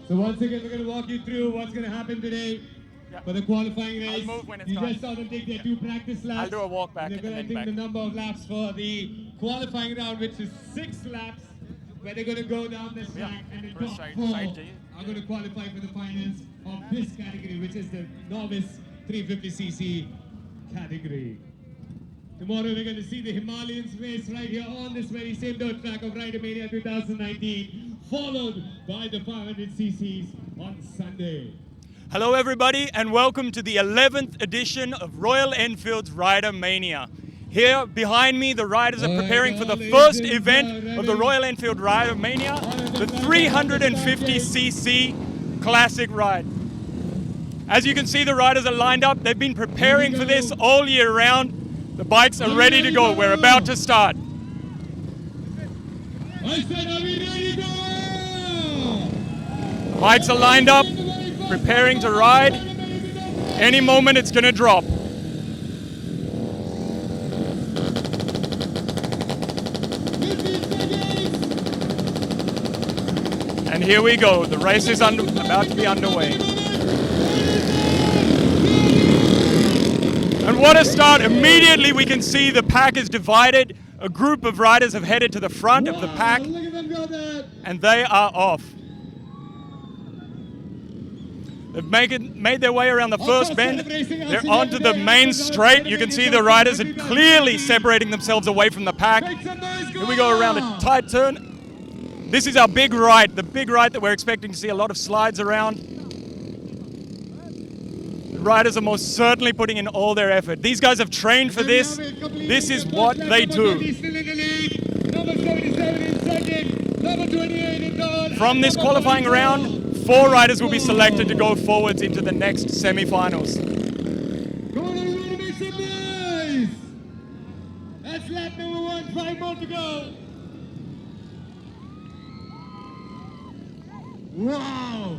So once again, we're going to walk you through what's going to happen today for the qualifying race. I'll move when it's You time. just saw them take their 2 practice laps. I'll do a walk back And they're and going to then take back. the number of laps for the qualifying round, which is 6 laps, where they're going to go down this track, and the top 4 are going to qualify for the finals of this category, which is the Novice 350cc category. Tomorrow we're going to see the Himalayans race right here on this very same dirt track of Ridermania 2019, followed by the 500cc's on Sunday. Hello everybody and welcome to the 11th edition of Royal Enfield's Ridermania. Here behind me the riders are preparing for the first event of the Royal Enfield Ridermania, the 350cc classic ride. As you can see, the riders are lined up. They've been preparing for this all year round. The bikes are ready to go. We're about to start. I said, are we ready to go? Bikes are lined up, preparing to ride. Any moment it's going to drop. And here we go. The race is about to be underway. And what a start. Immediately we can see the pack is divided. A group of riders have headed to the front of the pack, and they are off. They've made their way around the first bend. They're onto the main straight. You can see the riders are clearly separating themselves away from the pack. Here we go around a tight turn. This is our big right, the big right that we're expecting to see a lot of slides around. The riders are most certainly putting in all their effort. These guys have trained for this. This is what they do. From this qualifying round, 4 riders will be selected to go forwards into the next semi-finals. Come on, everybody, make some noise! That's lap number 1, 5 more to go. Wow!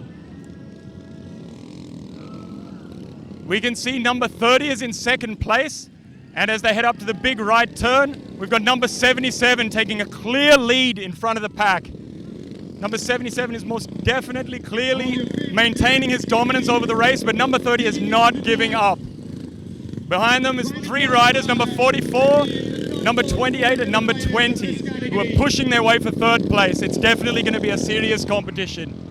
We can see number 30 is in second place, and as they head up to the big right turn, we've got number 77 taking a clear lead in front of the pack. Number 77 is most definitely, clearly maintaining his dominance over the race, but number 30 is not giving up. Behind them is 3 riders, number 44, number 28, and number 20, who are pushing their way for 3rd place. It's definitely going to be a serious competition.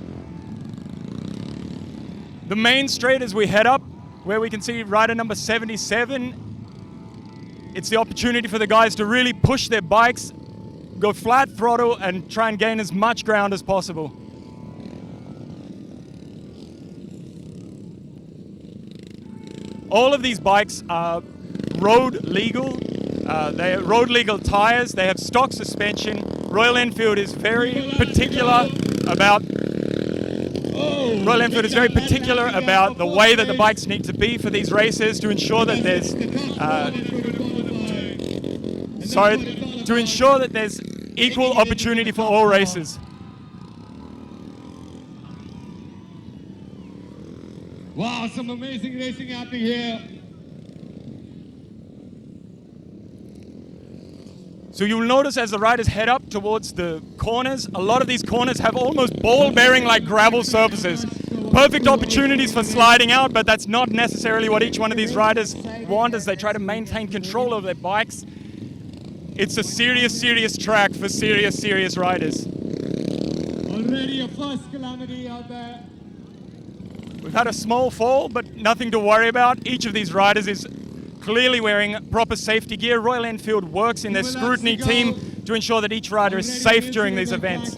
The main straight as we head up, where we can see rider number 77, it's the opportunity for the guys to really push their bikes, go flat throttle, and try and gain as much ground as possible. All of these bikes are road legal. They are road legal tires. They have stock suspension. Royal Enfield is very particular about the way that the bikes need to be for these races to ensure that there's equal opportunity for all races. Wow, some amazing racing happening here. So you'll notice as the riders head up towards the corners, a lot of these corners have almost ball-bearing like gravel surfaces. Perfect opportunities for sliding out, but that's not necessarily what each one of these riders want as they try to maintain control of their bikes. It's a serious track for serious riders. Already a first calamity out there. We've had a small fall, but nothing to worry about. Each of these riders is clearly wearing proper safety gear. Royal Enfield works in their scrutiny team to ensure that each rider is safe during these events.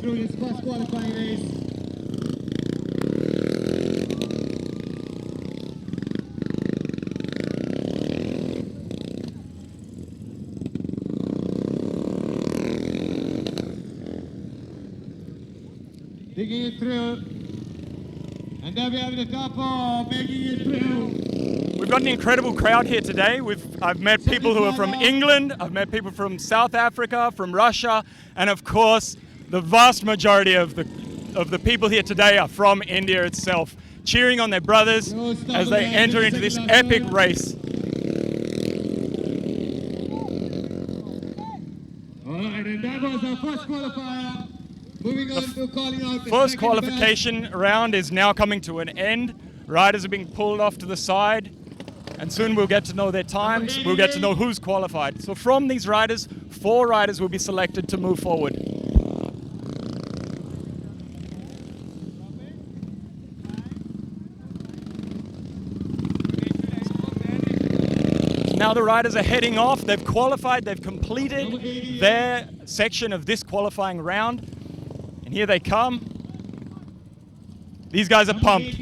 Digging it through. And there we have the couple making it through. We've got an incredible crowd here today. I've met people who are from England, I've met people from South Africa, from Russia, and of course, the vast majority of the people here today are from India itself, cheering on their brothers as they enter into this epic race. All right, and that was our first qualifier. Moving on to calling out the First second qualification round is now coming to an end. Riders are being pulled off to the side, and soon we'll get to know their times. We'll get to know who's qualified. So from these riders, 4 riders will be selected to move forward. Now the riders are heading off. They've qualified, they've completed their section of this qualifying round. And here they come. These guys are pumped.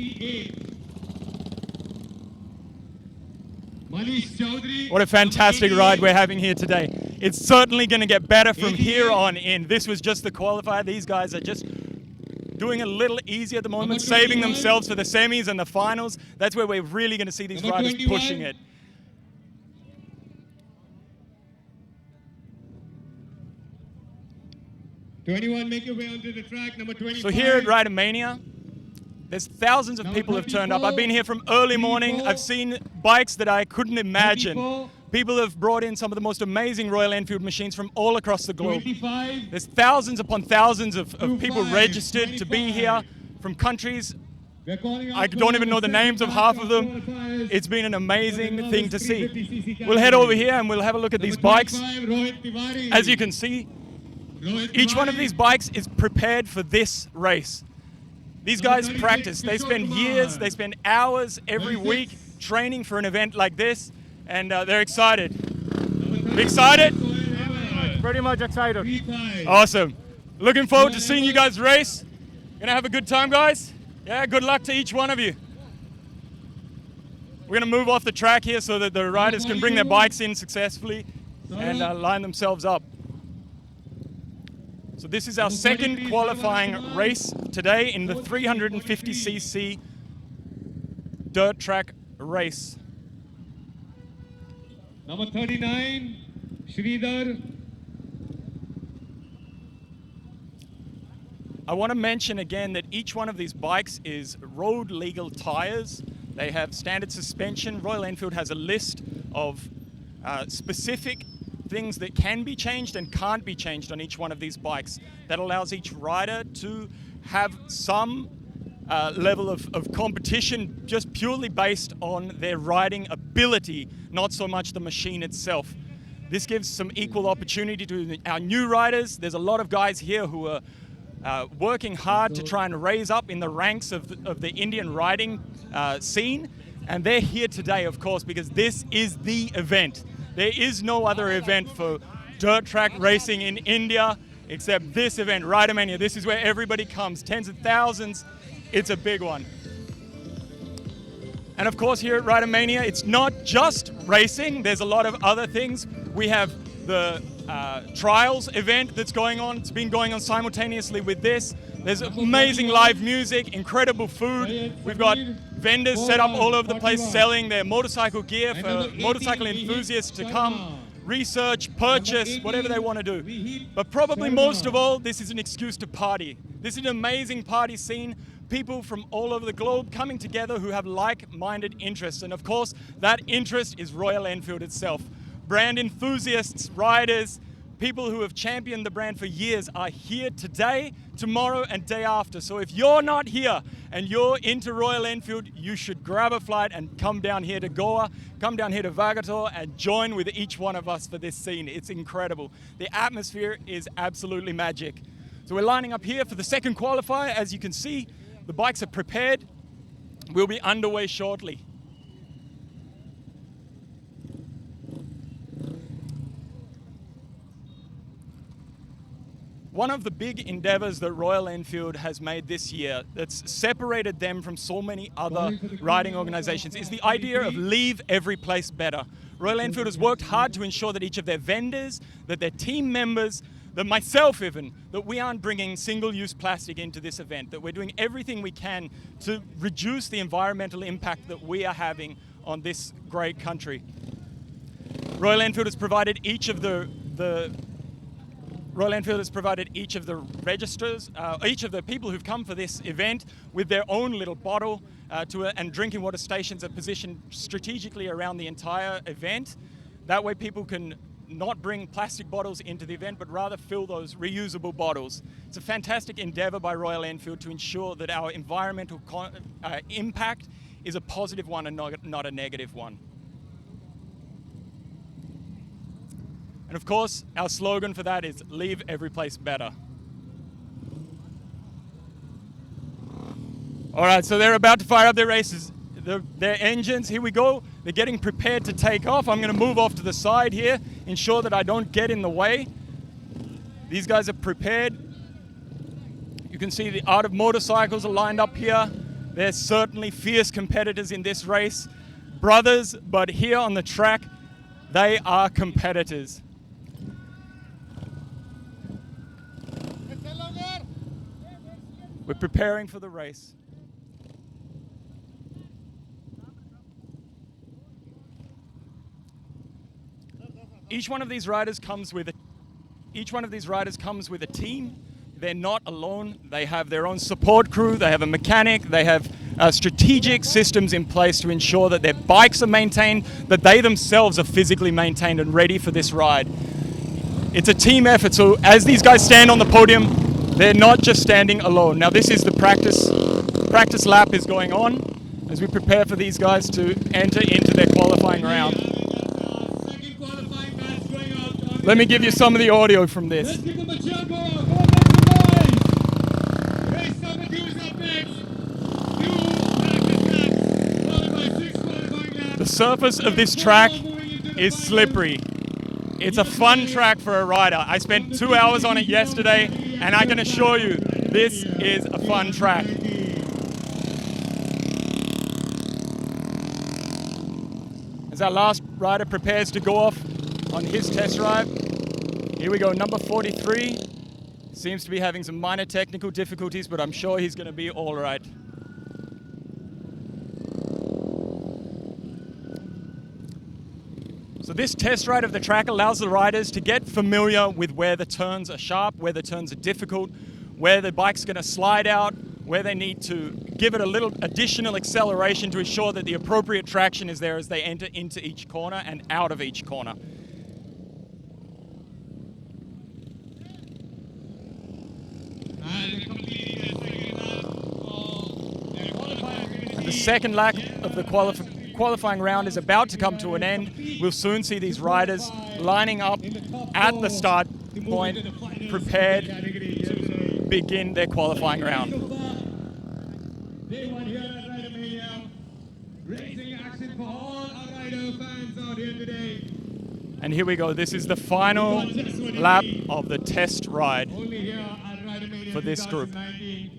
What a fantastic ride we're having here today. It's certainly going to get better from here on in. This was just the qualifier. These guys are just doing a little easy at the moment, saving themselves for the semis and the finals. That's where we're really going to see these riders pushing it. '21, make your way onto the track. Number 25. So here at Ridermania, there's thousands of people who've turned up. I've been here from early morning. I've seen bikes that I couldn't imagine. People have brought in some of the most amazing Royal Enfield machines from all across the globe. 25. There's thousands upon thousands of people registered to be here from countries. I don't even know the names of half of them. It's been an amazing thing to see. We'll head over here and we'll have a look at these bikes. As you can see, each one of these bikes is prepared for this race. These guys practice. They spend years, they spend hours every week training for an event like this, and they're excited. Excited? Pretty much excited. Awesome. Looking forward to seeing you guys race. Gonna have a good time, guys? Yeah, good luck to each one of you. We're gonna move off the track here so that the riders can bring their bikes in successfully and line themselves up. So this is our second qualifying race today in the 350cc dirt track race. Number 39, Sridhar. I want to mention again that each one of these bikes is road legal tires. They have standard suspension. Royal Enfield has a list of specific things that can be changed and can't be changed on each one of these bikes. That allows each rider to have some level of competition just purely based on their riding ability, not so much the machine itself. This gives some equal opportunity to our new riders. There's a lot of guys here who are working hard to try and raise up in the ranks of the Indian riding scene, and they're here today, of course, because this is the event. There is no other event for dirt track racing in India except this event, Ridermania. This is where everybody comes, tens of thousands. It's a big one. And of course, here at Ridermania, it's not just racing. There's a lot of other things. We have the trials event that's going on. It's been going on simultaneously with this. There's amazing live music, incredible food. We've got vendors set up all over the place selling their motorcycle gear for motorcycle enthusiasts to come, research, purchase, whatever they want to do. But probably most of all, this is an excuse to party. This is an amazing party scene. People from all over the globe coming together who have like-minded interests. And of course, that interest is Royal Enfield itself. Brand enthusiasts, riders, people who have championed the brand for years are here today, tomorrow, and day after. So if you're not here and you're into Royal Enfield, you should grab a flight and come down here to Goa, come down here to Vagator and join with each one of us for this scene. It's incredible. The atmosphere is absolutely magic. So we're lining up here for the second qualifier. As you can see, the bikes are prepared. We'll be underway shortly. One of the big endeavors that Royal Enfield has made this year that's separated them from so many other riding organizations is the idea of leave every place better. Royal Enfield has worked hard to ensure that each of their vendors, that their team members, that myself even, that we aren't bringing single-use plastic into this event, that we're doing everything we can to reduce the environmental impact that we are having on this great country. Royal Enfield has provided each of the registers, each of the people who've come for this event with their own little bottle and drinking water stations are positioned strategically around the entire event. That way people can not bring plastic bottles into the event, but rather fill those reusable bottles. It's a fantastic endeavor by Royal Enfield to ensure that our environmental impact is a positive one and not a negative one. And of course, our slogan for that is leave every place better. All right, so they're about to fire up their races. Their engines, here we go. They're getting prepared to take off. I'm going to move off to the side here, ensure that I don't get in the way. These guys are prepared. You can see the Art of Motorcycles are lined up here. They're certainly fierce competitors in this race. Brothers, but here on the track, they are competitors. We're preparing for the race. Each one of these riders comes with a team. They're not alone. They have their own support crew. They have a mechanic. They have strategic systems in place to ensure that their bikes are maintained, that they themselves are physically maintained and ready for this ride. It's a team effort. So as these guys stand on the podium, they're not just standing alone. Now this is the practice lap is going on as we prepare for these guys to enter into their qualifying round. Let me give you some of the audio from this. Let's give them a jump. Race number 2 is up next. 2 practice laps, followed by 6 qualifying laps. The surface of this track is slippery. It's a fun track for a rider. I spent 2 hours on it yesterday, and I can assure you, this is a fun track. As our last rider prepares to go off on his test ride, here we go, number 43. Seems to be having some minor technical difficulties, but I'm sure he's going to be all right. So this test ride of the track allows the riders to get familiar with where the turns are sharp, where the turns are difficult, where the bike's going to slide out, where they need to give it a little additional acceleration to ensure that the appropriate traction is there as they enter into each corner and out of each corner. The second lap of the qualifying round is about to come to an end. We'll soon see these riders lining up at the start point, prepared to begin their qualifying round. Day 1 here at Ridermania. Racing action for all our rider fans out here today. And here we go. This is the final lap of the test ride Only here at Ridermania for this group. 2019.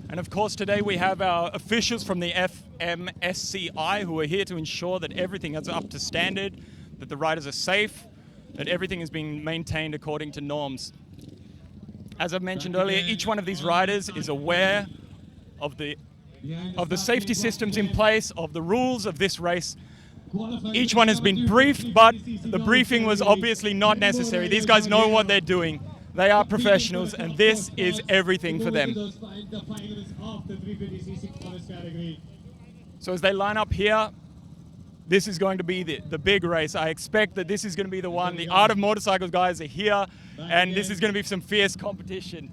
And of course today we have our officials from the FMSCI who are here to ensure that everything is up to standard, that the riders are safe, that everything is being maintained according to norms. As I've mentioned earlier, each one of these riders is aware of the safety systems in place, of the rules of this race. Each one has been briefed, but the briefing was obviously not necessary. These guys know what they're doing. They are professionals, and this is everything for them. So as they line up here, this is going to be the big race. I expect that this is going to be the one. The Art of Motorcycles guys are here, and this is going to be some fierce competition.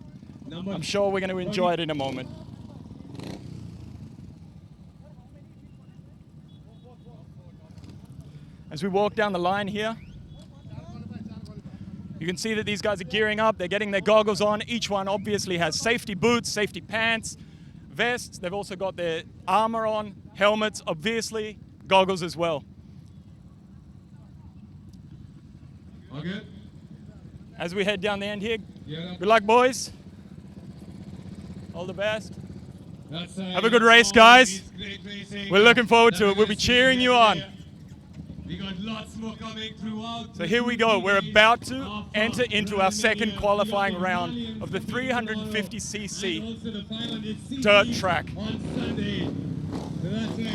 I'm sure we're going to enjoy it in a moment. As we walk down the line here, you can see that these guys are gearing up. They're getting their goggles on. Each one obviously has safety boots, safety pants, vests. They've also got their armor on, helmets, obviously, goggles as well. Okay. As we head down the end here, good luck, boys. All the best. Have a good race, guys. We're looking forward to it. We'll be cheering you on. We got lots more coming throughout. So here we go. We're about to enter into our second qualifying round of the 350cc dirt track.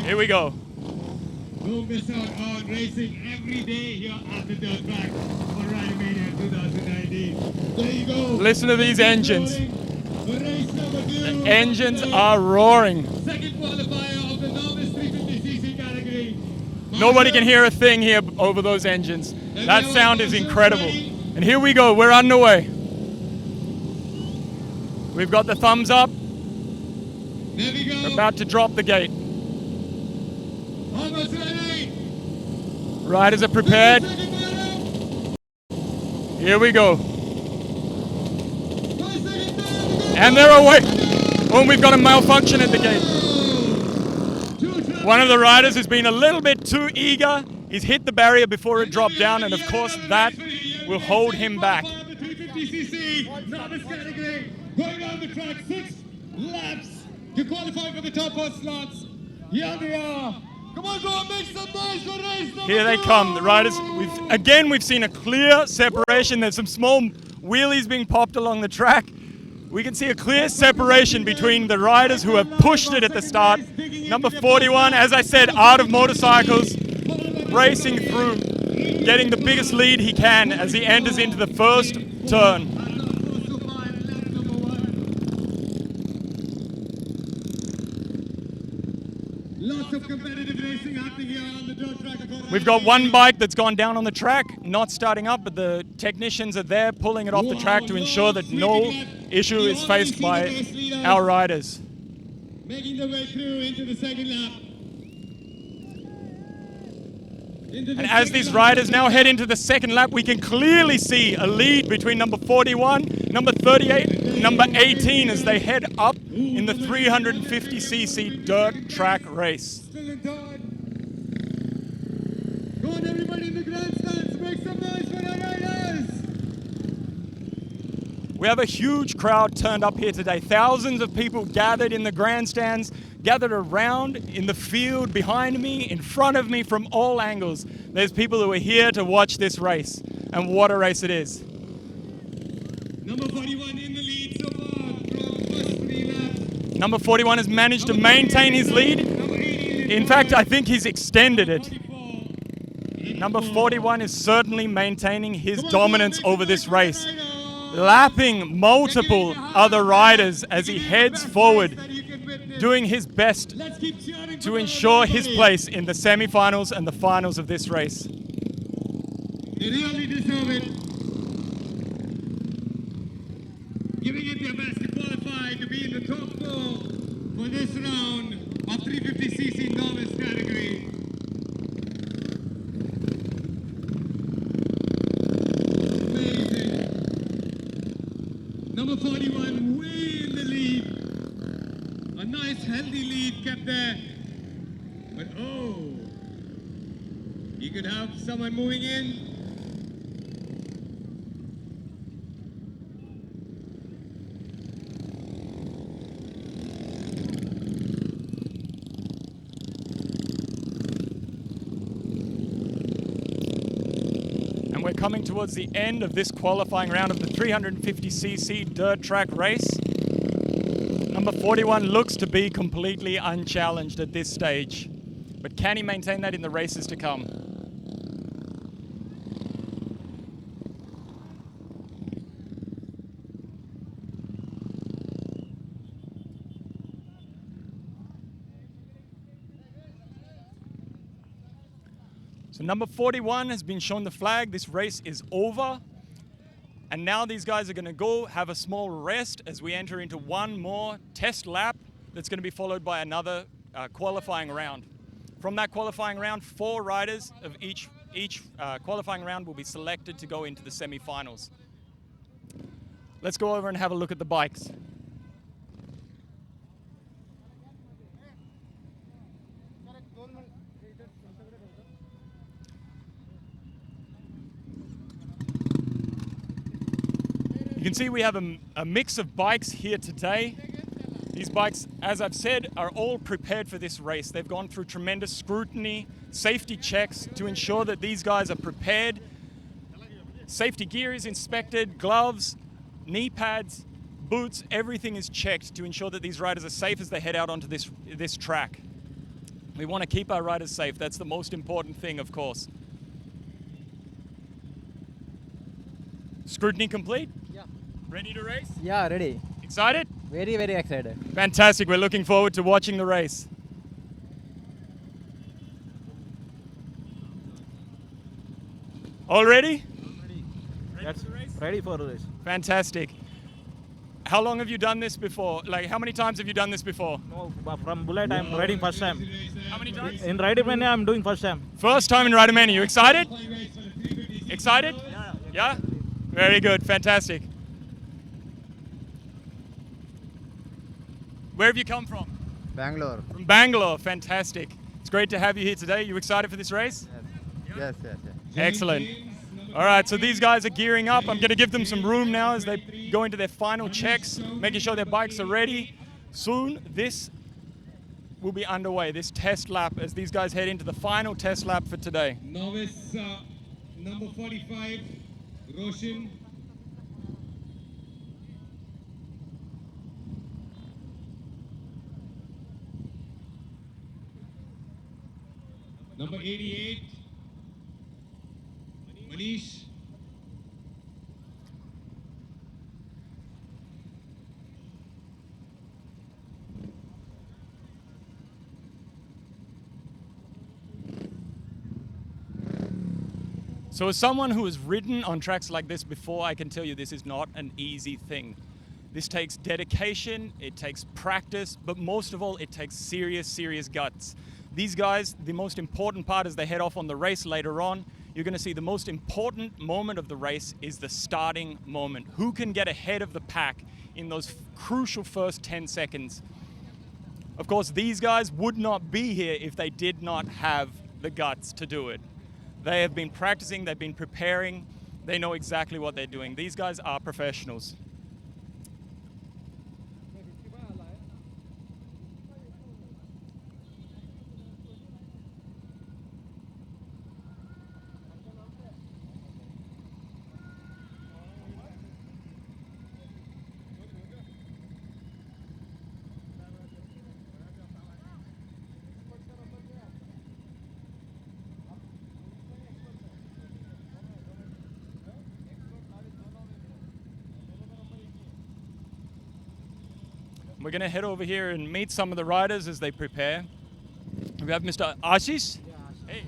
Here we go. Don't miss out on racing every day here at the dirt track for Ridemania 2019. There you go. Listen to these engines. Race number 2. The engines are roaring. Second qualifier of the Novice 350cc category. Nobody can hear a thing here over those engines. That sound is incredible. And here we go. We're underway. We've got the thumbs up. There we go. We're about to drop the gate. Almost ready. Riders are prepared. Here we go. And they're away. Oh, we've got a malfunction at the gate. One of the riders has been a little bit too eager. He's hit the barrier before it dropped down, and of course that will hold him back. 350cc Novice category. Going down the track 6 laps to qualify for the top 4 slots. Here they are. Come on, go and make some noise for race number 2. Here they come, the riders. We've seen a clear separation. There's some small wheelies being popped along the track. We can see a clear separation between the riders who have pushed it at the start. Number 41, as I said, Art of Motorcycles, racing through, getting the biggest lead he can as he enters into the first turn. Lots of competitive racing happening here on the dirt track. We've got one bike that's gone down on the track, not starting up, but the technicians are there pulling it off the track to ensure that no issue is faced by our riders. Making their way through into the second lap. And as these riders now head into the second lap, we can clearly see a lead between number 41, number 38, and number 18 as they head up in the 350cc dirt track race. Still in third. Go on, everybody in the grandstands, make some noise for our riders. We have a huge crowd turned up here today. Thousands of people gathered in the grandstands, gathered around in the field behind me, in front of me, from all angles. There's people who are here to watch this race, and what a race it is. Number 41 in the lead so far from first 3 laps. Number 41 has managed to maintain his lead. In fact, I think he's extended it. Number 41 is certainly maintaining his dominance over this race, lapping multiple other riders as he heads forward, doing his best to ensure his place in the semi-finals and the finals of this race. They really deserve it. Giving it their best to qualify to be in the top 4 for this round of 350cc novice category. Amazing. Number 41 way in the lead. A nice healthy lead kept there. But oh, you could have someone moving in. And we're coming towards the end of this qualifying round of the 350cc dirt track race. Number 41 looks to be completely unchallenged at this stage, but can he maintain that in the races to come? So number 41 has been shown the flag. This race is over. And now these guys are going to go have a small rest as we enter into one more test lap that's going to be followed by another qualifying round. From that qualifying round, 4 riders of each qualifying round will be selected to go into the semi-finals. Let's go over and have a look at the bikes. You can see we have a mix of bikes here today. These bikes, as I've said, are all prepared for this race. They've gone through tremendous scrutiny, safety checks to ensure that these guys are prepared. Safety gear is inspected, gloves, knee pads, boots, everything is checked to ensure that these riders are safe as they head out onto this track. We want to keep our riders safe. That's the most important thing, of course. Scrutiny complete? Yeah. Ready to race? Yeah, ready. Excited? Very, very excited. Fantastic. We're looking forward to watching the race. All ready? That's ready for the race. Fantastic. How long have you done this before? Like, how many times have you done this before? No, from Bullet I'm riding first time. How many times? In Riding I'm doing first time. First time in Ridermania. You excited? Excited? Yeah? Very good. Fantastic. Where have you come from? Bangalore. From Bangalore. Fantastic. It's great to have you here today. You excited for this race? Yes. Excellent. All right, so these guys are gearing up. I'm going to give them some room now as they go into their final checks, making sure their bikes are ready. Soon, this will be underway, this test lap, as these guys head into the final test lap for today. Novice number 45, Roshan. Number 88, Manish. So as someone who has ridden on tracks like this before, I can tell you this is not an easy thing. This takes dedication, it takes practice, but most of all, it takes serious guts. These guys, the most important part as they head off on the race later on, you're going to see the most important moment of the race is the starting moment. Who can get ahead of the pack in those crucial first 10 seconds? Of course, these guys would not be here if they did not have the guts to do it. They have been practicing, they've been preparing, they know exactly what they're doing. These guys are professionals. We're going to head over here and meet some of the riders as they prepare. We have Mr. Ashish. Hey,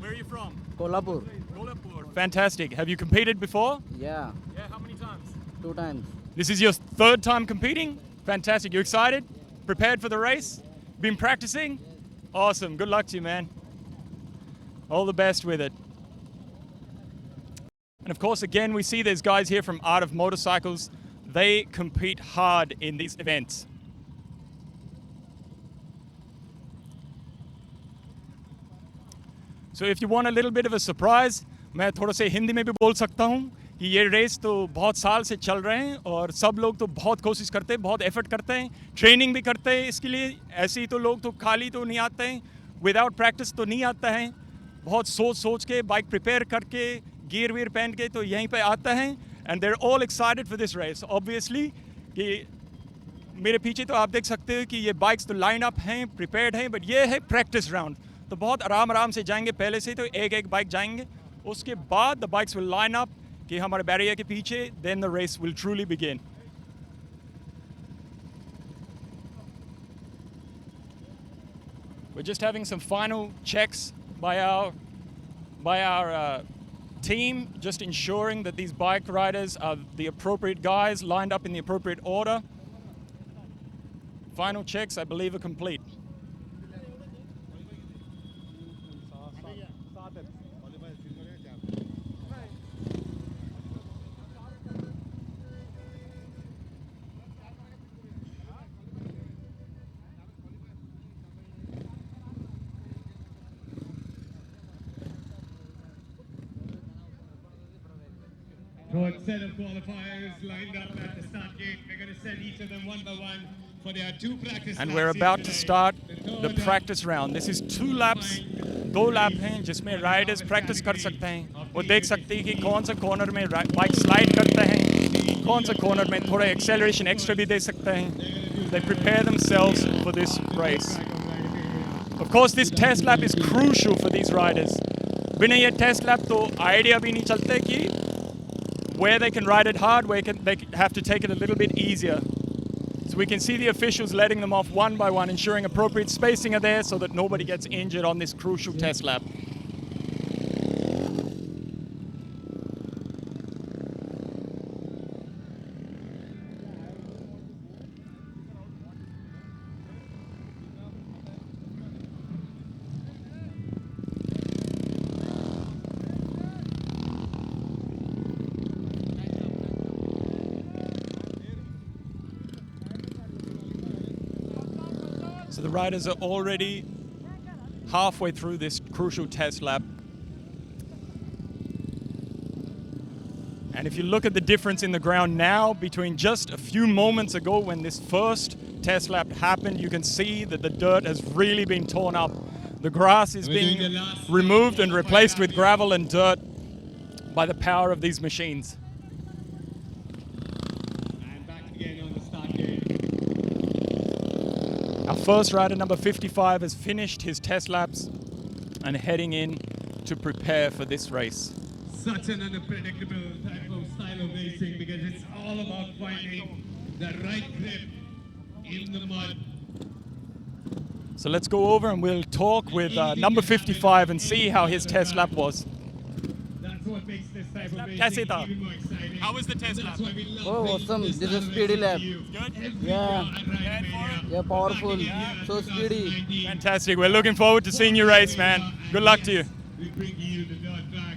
where are you from? Kolhapur. Kolhapur. Fantastic. Have you competed before? Yeah, Yeah, how many times? 2 times. This is your third time competing? Fantastic. You excited? Prepared for the race? Been practicing? Awesome. Good luck to you, man. All the best with it. And of course, again, we see there's guys here from Art of Motorcycles. They compete hard in these events. So if you want a little bit of a surprise, मैं थोड़ा से हिंदी में भी बोल सकता हूँ कि ये रेस तो बहुत साल से चल रहे हैं और सब लोग तो बहुत कोशिश करते हैं, बहुत एफर्ट करते हैं, ट्रेनिंग भी करते हैं इसके लिए। ऐसे ही तो लोग तो खाली तो नहीं आते हैं, विदाउट प्रैक्टिस तो नहीं आता है, बहुत सोच के बाइक प्रिपेयर करके गियर वीर पहन के तो यहीं पे आता है। And they're all excited for this race. Obviously, कि मेरे पीछे तो आप देख सकते हो कि ये बाइक्स तो लाइन अप हैं, प्रिपेयर्ड हैं, बट ये है प्रैक्टिस राउंड। तो बहुत आराम से जाएंगे, पहले से तो एक बाइक जाएंगे, उसके बाद the bikes will line up कि हमारे बैरियर के पीछे, then the race will truly begin. We're just having some final checks by our team, just ensuring that these bike riders are the appropriate guys lined up in the appropriate order. Final checks, I believe, are complete. Good set of qualifiers lined up at the start gate. We're going to send each of them one by one for their 2 practice And laps we're here about to today. start the third practice round. This is 2 laps, 2 lap हैं जिसमें Riders practice कर सकते हैं. वो देख सकते हैं कि कौन सा कॉर्नर में बाइक स्लाइड करते हैं, कौन सा कॉर्नर में थोड़ा एक्सेलरेशन एक्स्ट्रा भी दे सकते हैं. They prepare themselves for this race. Of course, this test lap is crucial for these riders. बिना ये test lap तो idea भी नहीं चलते कि where they can ride it hard, where they have to take it a little bit easier. So we can see the officials letting them off one by one, ensuring appropriate spacing are there so that nobody gets injured on this crucial test lap. So the riders are already halfway through this crucial test lap. And if you look at the difference in the ground now between just a few moments ago when this first test lap happened, you can see that the dirt has really been torn up. The grass is being removed and replaced with gravel and dirt by the power of these machines. And back again on the start gate. Our first rider, number 55, has finished his test laps and heading in to prepare for this race. Such an unpredictable type of style of racing because it's all about finding the right grip in the mud. So let's go over and we'll talk with number 55 and see how his test lap was. That's what makes this type of racing कैसे था? even more exciting. How was the test lap? That's why we love Oh, bringing awesome. this This type is of speedy racing lap. to you. Good? Every Yeah. year at Ride Mania. Yeah, powerful. Back again So in speedy. 2019. Fantastic. We're looking forward to seeing you race, man. Good luck to you. We bring you the dirt track.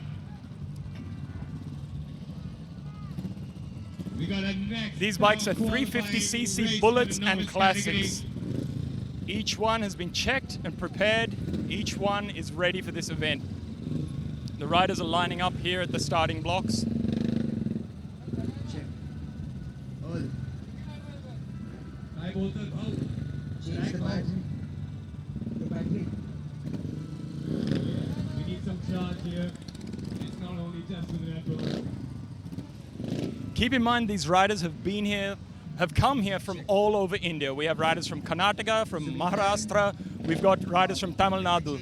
We got a next These bikes are qualifying 350cc race bullets for the and novice classics. category. Each one has been checked and prepared. Each one is ready for this event. The riders are lining up here at the starting blocks. I bolted out. Change the battery. The battery. We need some charge here. It's not only just with Red Bull. Keep in mind these riders have come here from all over India. We have riders from Karnataka, from Maharashtra. We've got riders from Tamil Nadu.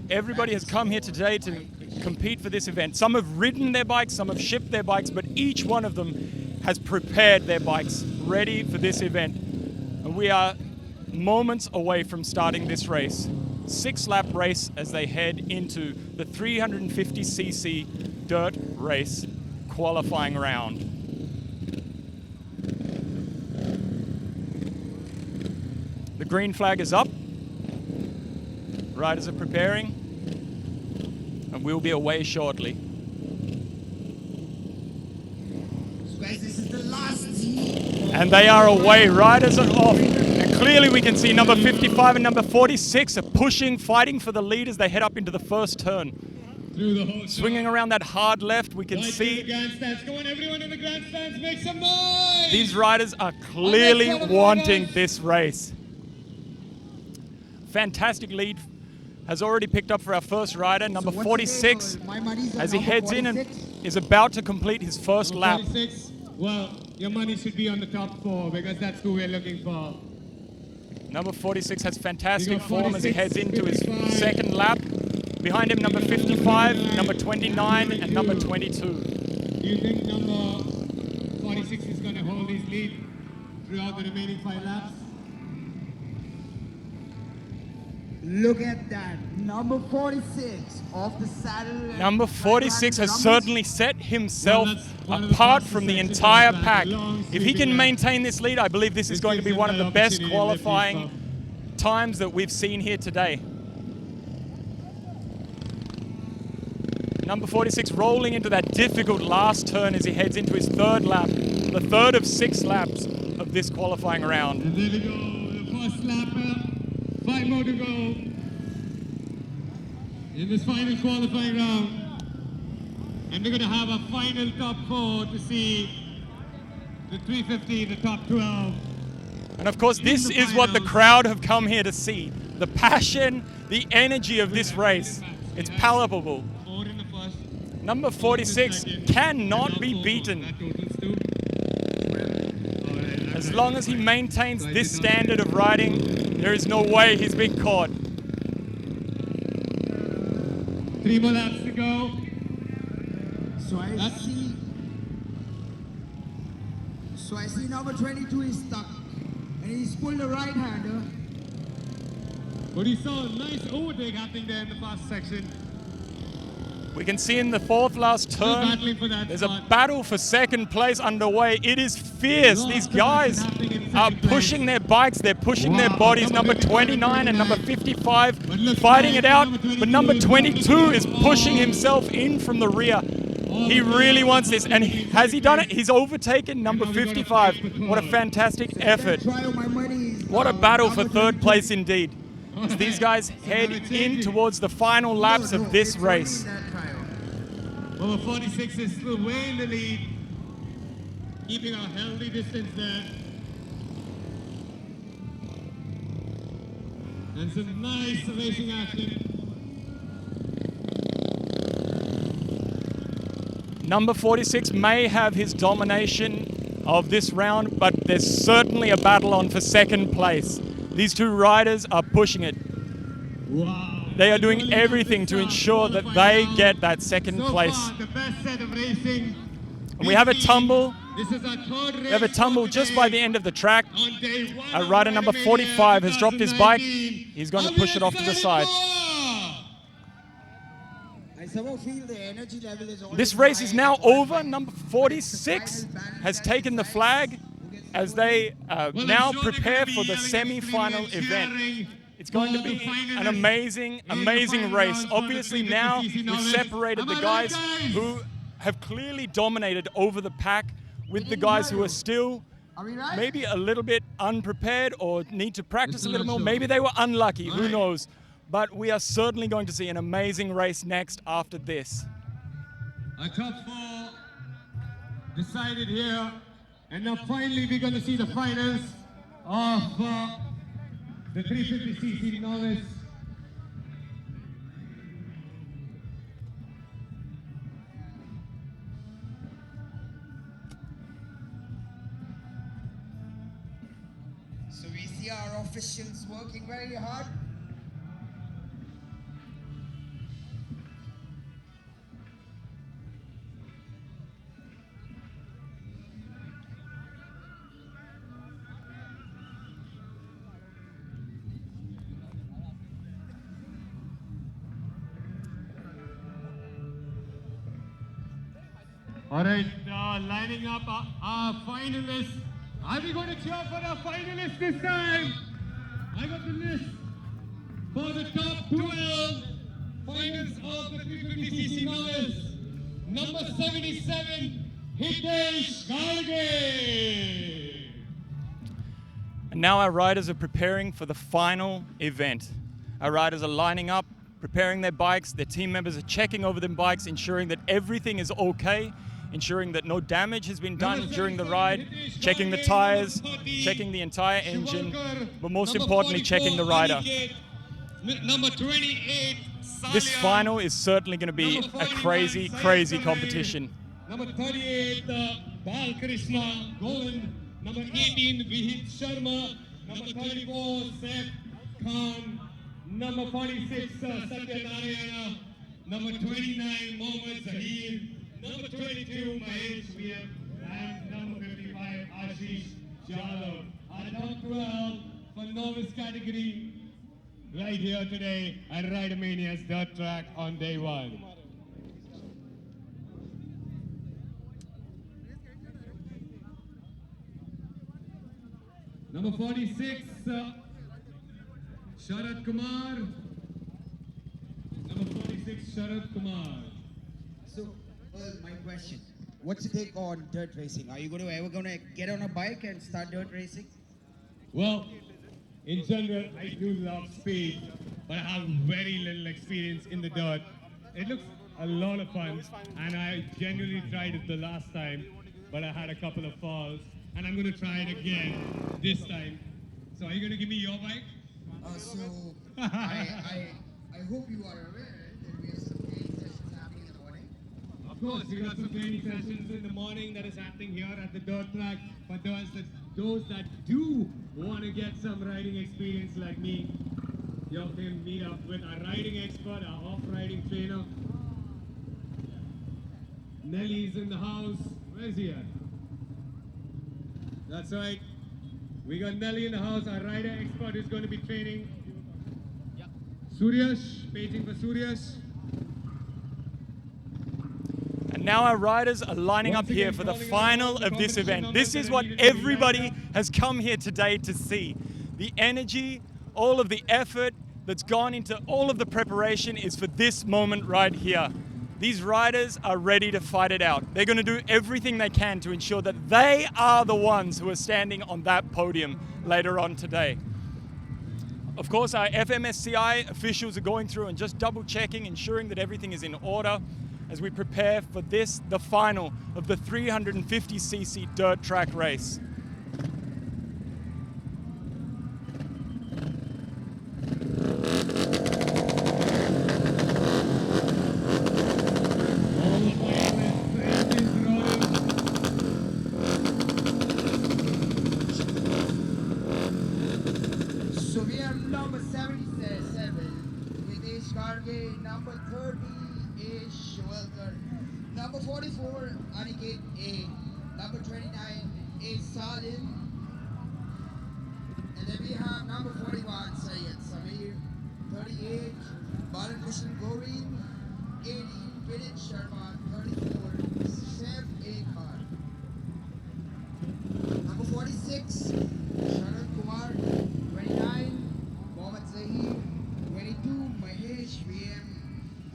Everybody has come here today to compete for this event. Some have ridden their bikes, some have shipped their bikes, but each one of them has prepared their bikes ready for this event. And we are moments away from starting this race. 6-lap race as they head into the 350cc dirt race qualifying round. The green flag is up. Riders are preparing, and we'll be away shortly. Guys, this is the last. And they are away. Riders are off. And clearly we can see number 55 and number 46 are pushing, fighting for the lead as they head up into the first turn. Through the whole Swinging around that hard left, we can right see to the grandstands. Come on, everyone in the grandstands, make some noise! these riders are clearly wanting this race. Fantastic lead has already picked up for our first rider, number 46, as he heads in and is about to complete his first lap. 46, well, your money should be on the top 4 because that's who we're looking for. Number 46 has fantastic We got form as he 46, heads into his 55. second lap. Behind him, number 55, number 29, and number 22. Do you think number 46 is going to hold his lead throughout the remaining 5 laps? Look at that. Number 46 off the saddle. Number 46 has certainly set himself Well, that's one of the apart fastest from the sections entire of that pack. long If he sweeping can lap. maintain this lead, I believe this is going to be gives one him of the that best opportunity to lift his qualifying top. times that we've seen here today. Number 46 rolling into that difficult last turn as he heads into his third lap, the third of 6 laps of this qualifying round. And there we go, the first lap, 5 more to go in this final qualifying round. And we're going to have a final top 4 to see the 350, the top 12. And of course, this is what the crowd have come here to see. The passion, the energy of this race. It's palpable. Number 46 cannot be beaten. As long as he maintains this standard of riding, there is no way he's being caught. 3 more laps to go. So I see number 22 is stuck. And he's pulled the right-hander. But he saw a nice overtake happening there in the fast section. We can see in the fourth last turn, battling for that there's a spot. battle for second place underway. It is fierce. These guys are pushing their bikes, they're pushing their bodies. Number 29 and number 55 fighting it out, but number 22 is pushing himself in from the rear. He really wants this, and has he done it? He's overtaken number 55. What a fantastic effort. What a battle for third place indeed. As these guys head in towards the final laps of this race. Number 46 is still way in the lead, keeping a healthy distance there. And some nice racing action. Number 46 may have his domination of this round, but there's certainly a battle on for second place. These two riders are pushing it. Wow. They are doing everything to ensure that they get that second place. So far, the best set of racing. And we have a tumble. This is our third race. We have a tumble just by the end of the track. On day one Rider of number Rally 45 has dropped his bike. 2019. He's going to push it off to the side. I somehow feel the energy level is already This race is high. now over. Number 46 has taken the flag as they now prepare for the semi-final event. It's going to be an amazing, amazing race. Obviously now we've separated the guys who have clearly dominated over the pack with the guys who are still Are we right? maybe a little bit unprepared or need to practice a little more. Maybe they were unlucky, who knows. But we are certainly going to see an amazing race next after this. Our top four decided here, and now finally we're going to see the finals of the 350cc Novice. So we see our officials working very hard. All right, lining up our finalists. Are we going to cheer for our finalists this time? I got the list for the top 12 finals of the 350cc Novice. Number 77, Hitesh Garge. And now our riders are preparing for the final event. Our riders are lining up, preparing their bikes. Their team members are checking over their bikes, ensuring that everything is okay, ensuring that no damage has been done during the ride, checking the tires, checking the entire engine, but most importantly, checking the rider. Number 28, This final is certainly going to be a crazy, crazy competition. Number 38, Balkrishna Govind. Number 18, Vihit Sharma. Number 34, Seth Khan. Number 46, Satya Narayana. Number 29, Mohammad Zahir. Number 22, Mahesh Veer. And number 55, Ashish Jadhav. Our top 12 for novice category right here today at Ridermania's dirt track on day one. Number 46, Sharad Kumar. Number 46, Sharad Kumar. So, my question. What's your take on dirt racing? Are you ever going to get on a bike and start dirt racing? Well, in general, I do love speed, but I have very little experience in the dirt. It looks a lot of fun, and I genuinely tried it the last time, but I had a couple of falls, and I'm going to try it again this time. So are you going to give me your bike? I hope you are aware that we have some training sessions happening in the morning. Of course, we got some training sessions in the morning that is happening here at the dirt track. But those that do want to get some riding experience like me, you can meet up with our riding expert, our off-riding trainer. Nelly's in the house. Where's he at? That's right. We got Nelly in the house, our rider expert who's going to be training. Suryash, waiting for Suryash. And now our riders are lining up here for the final of this event. This is what everybody has come here today to see. The energy, all of the effort that's gone into all of the preparation is for this moment right here. These riders are ready to fight it out. They're going to do everything they can to ensure that they are the ones who are standing on that podium later on today. Of course, our FMSCI officials are going through and just double checking, ensuring that everything is in order as we prepare for this, the final of the 350cc dirt track race. Number 30 is Shwelkar. Number 44, Aniket A. Number 29 is Salim. And then we have number 41, Syed Samir. 38, Balakrishnan Govind. 80, Kiran Sharma. 34, Sef A. Khan. Number 46, Sharad Kumar. 29, Mohammad Zahir. 22, Mahesh VM.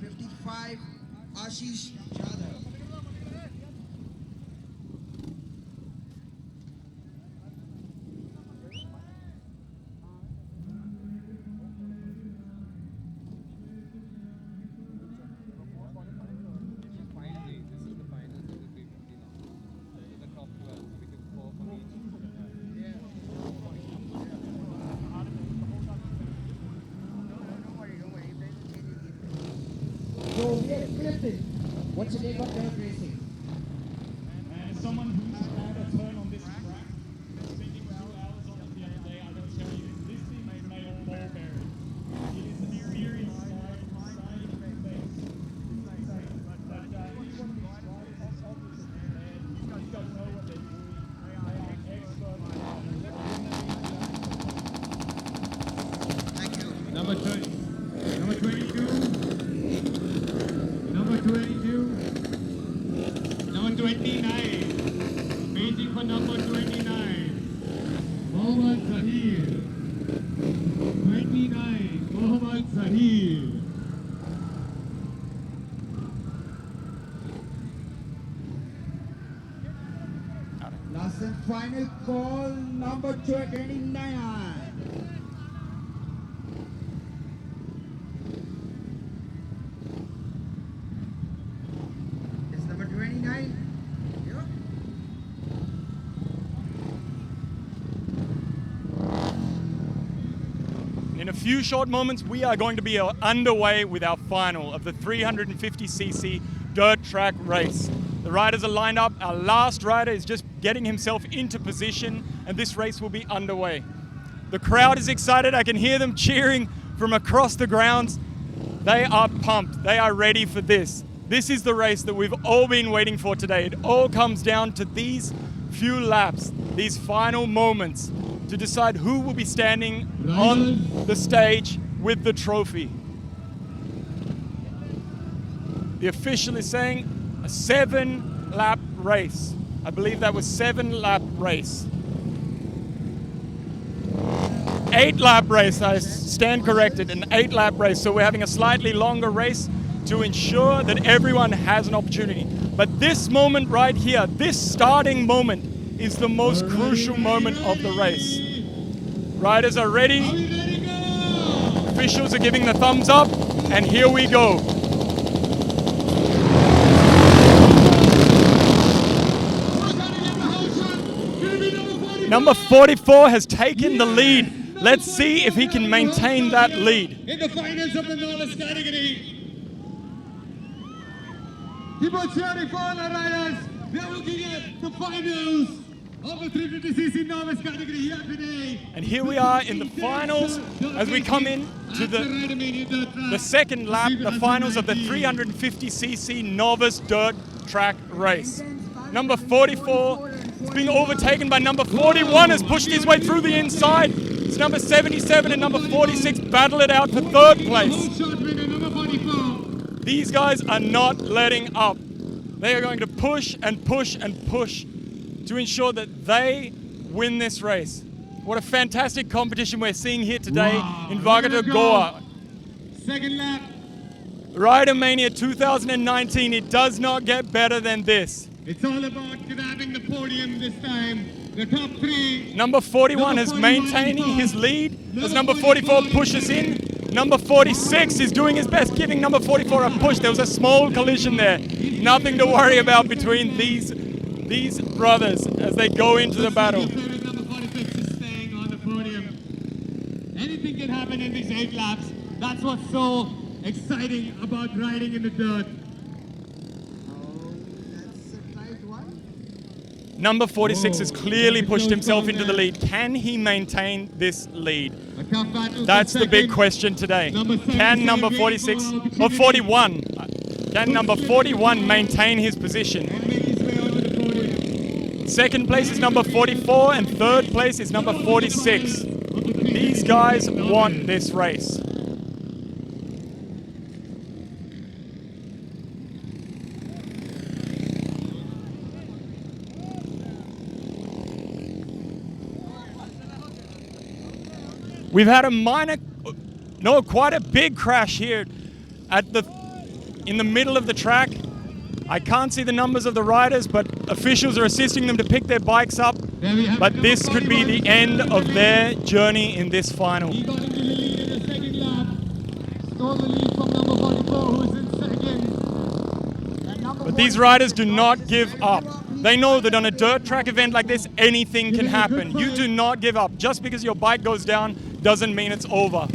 55, Ashish Jadhav. So we are Clifton. What's the name of dirt racing? And as someone who's had a turn on this track, spending 2 hours on it the other day, I will tell you, this thing is made of ball bearing. It is a serious side face. But each one of these riders is obvious, and these guys know what they're doing. They are experts. Thank you. Number 20, number 22. Number 22, number 29, waiting for number 29, Mohammad Zahir. 29, Mohammad Zahir. Last and final call, number 29. It's number 29. Yeah. In a few short moments, we are going to be underway with our final of the 350cc dirt track race. The riders are lined up. Our last rider is just getting himself into position, and this race will be underway. The crowd is excited. I can hear them cheering from across the grounds. They are pumped. They are ready for this. This is the race that we've all been waiting for today. It all comes down to these few laps, these final moments, to decide who will be standing on the stage with the trophy. The official is saying a 7-lap race. I believe that was 7-lap race. 8-lap race, I stand corrected, an 8-lap race. So we're having a slightly longer race to ensure that everyone has an opportunity. But this moment right here, this starting moment, is the most crucial moment of the race. Riders are ready. Officials are giving the thumbs up, and here we go. Number 44, Number 44 has taken the lead. Let's see if he can maintain that lead. In the finals of the novice category. Keep on cheering for all our riders. We are looking at the finals of the 350cc novice category here today. And here we are in the finals as we come in to the second lap, the finals of the 350cc novice dirt track race. Number 44 is being overtaken by number 41, has pushed his way through the inside. It's number 77 and number 46 battle it out for third place. These guys are not letting up. They are going to push and push and push to ensure that they win this race. What a fantastic competition we're seeing here today in Vagata Goa. Second lap. Rider Mania 2019, it does not get better than this. It's all about grabbing the podium this time. The top three. Number 41 is maintaining his lead as number 44 pushes in. Number 46 is doing his best, giving number 44 a push. There was a small collision there. Nothing to worry about between these brothers as they go into the battle. Number 46 is staying on the podium. Anything can happen in these 8 laps. That's what's so exciting about riding in the dirt. Number 46 has clearly pushed himself into the lead. Can he maintain this lead? That's the big question today. Can number 46 or 41? Can number 41 maintain his position? Second place is number 44 and third place is number 46. These guys want this race. We've had quite a big crash here in the middle of the track. I can't see the numbers of the riders, but officials are assisting them to pick their bikes up. But this could be the end of their journey in this final. He got into the lead in the second lap. Stole the lead from number 44, who's in second. But these riders do not give up. They know that on a dirt track event like this, anything can happen. You do not give up. Just because your bike goes down doesn't mean it's over.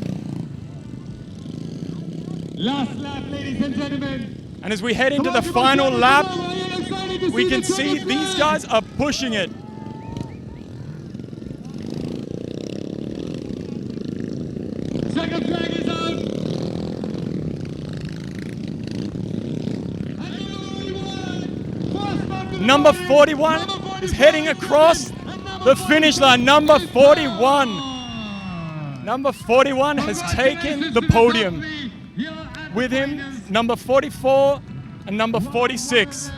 Last lap, ladies and gentlemen. And as we head into the final lap, we can see these guys are pushing it. Second flag is out. Number 41 is heading across the finish line. Number 41. Number 41 has taken the podium. With him, number 44 and number 46.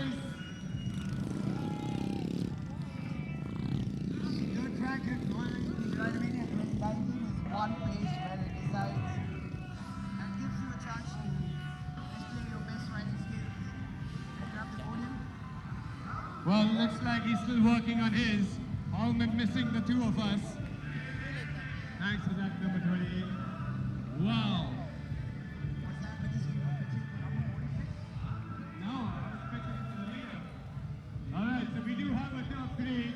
Well, looks like he's still working on his. Allman missing the 2 of us. Thanks for that, number 28. Wow. No, I was pitching to the leader. All right, so we do have a top 3.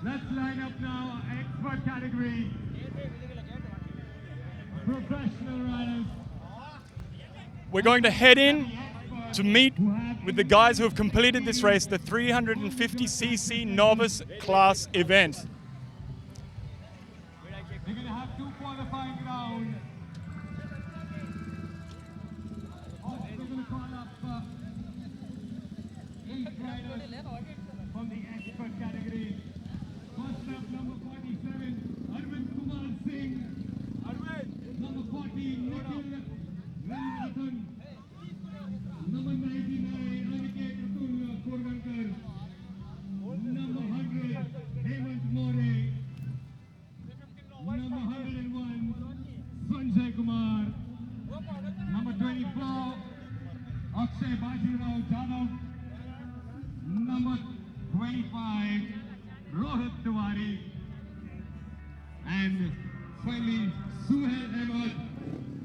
Let's line up now, expert category. Professional riders. We're going to head in to meet with the guys who have completed this race, the 350cc novice class event. They're going to have 2 qualifying rounds. Also, they're going to call up 8 riders from the expert category. First up, number 47, Arvind Kumar Singh. Number 40, Nikhil Rangathan. Number 99, Aniket Ratul Korvankar. Number 100, Hemant More. Number 101, Sanjay Kumar. Number 24, Akshay Bajirao Jadhav. Number 25, Rohit Tiwari. And finally, Suhail Ahmed,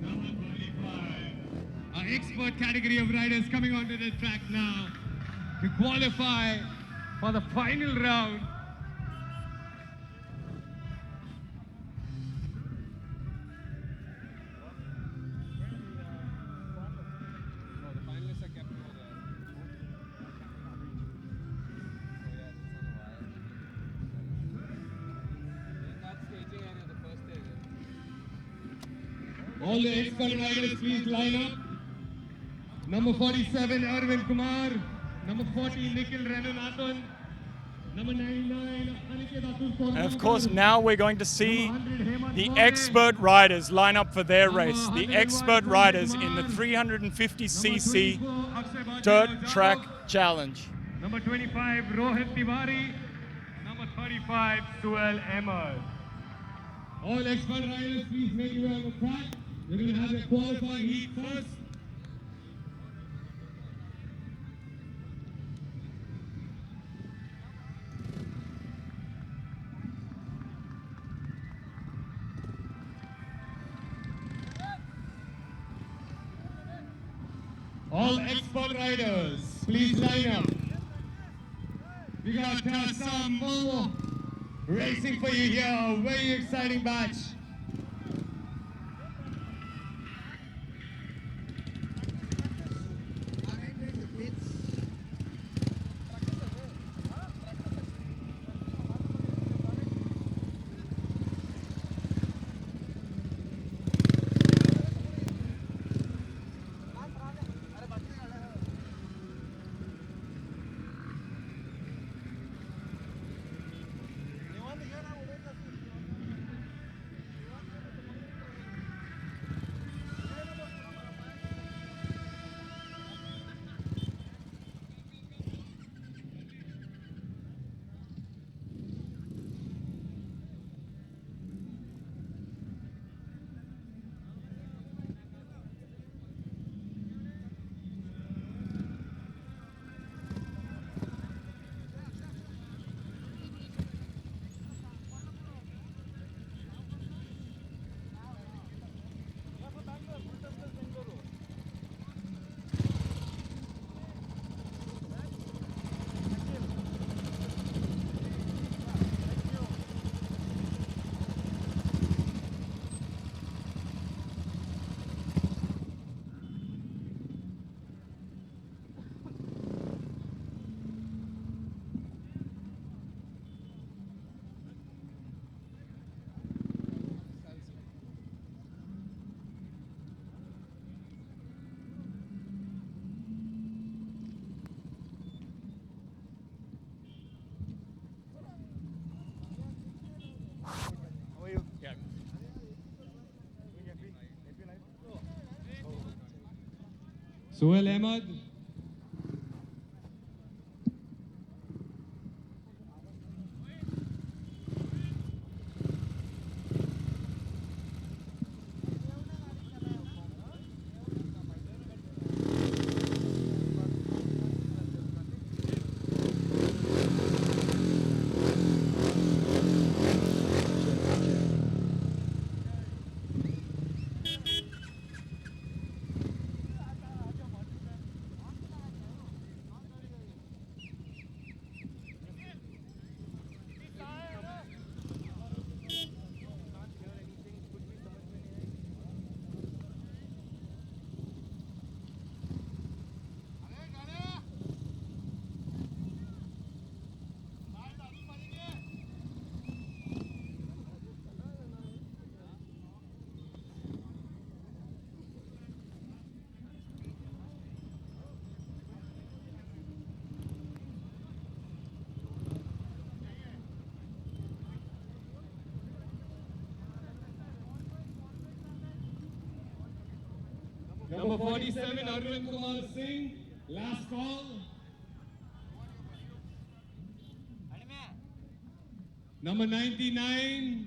number 25. Our expert category of riders coming onto the track now to qualify for the final round. All the expert riders, please line up. Number 47, Arvind Kumar. Number 40, Nikhil Renanathan. Number 99, Aniket Atul. And of course, now we're going to see the expert riders line up for their race. The expert riders in the 350cc Dirt Track Challenge. Number 25, Rohit Tiwari. Number 35, Suel Ahmed. All expert riders, please make your way on the track. We're going to have a qualifying heat first. All expert riders, please line up. We got some more racing for you here. Very exciting batch. I'm entering the pits. Suel Ahmed. Number 47, Arvind Kumar Singh. Last call. Number 99,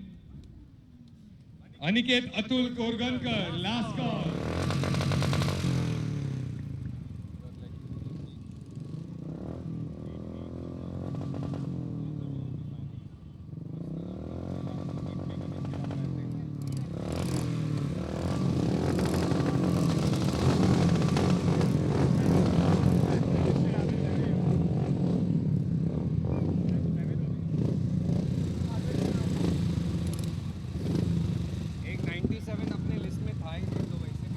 Aniket Atul Korgankar. Last call. एक 97 अपने list में था ही नहीं तो वैसे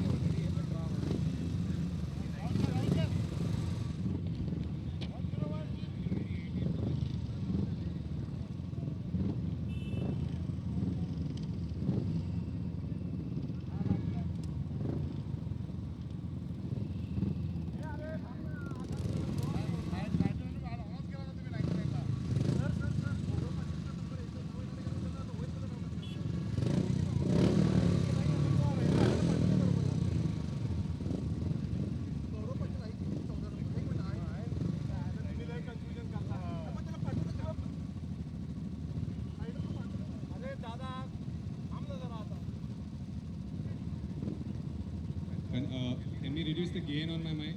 Can we reduce the gain on my mic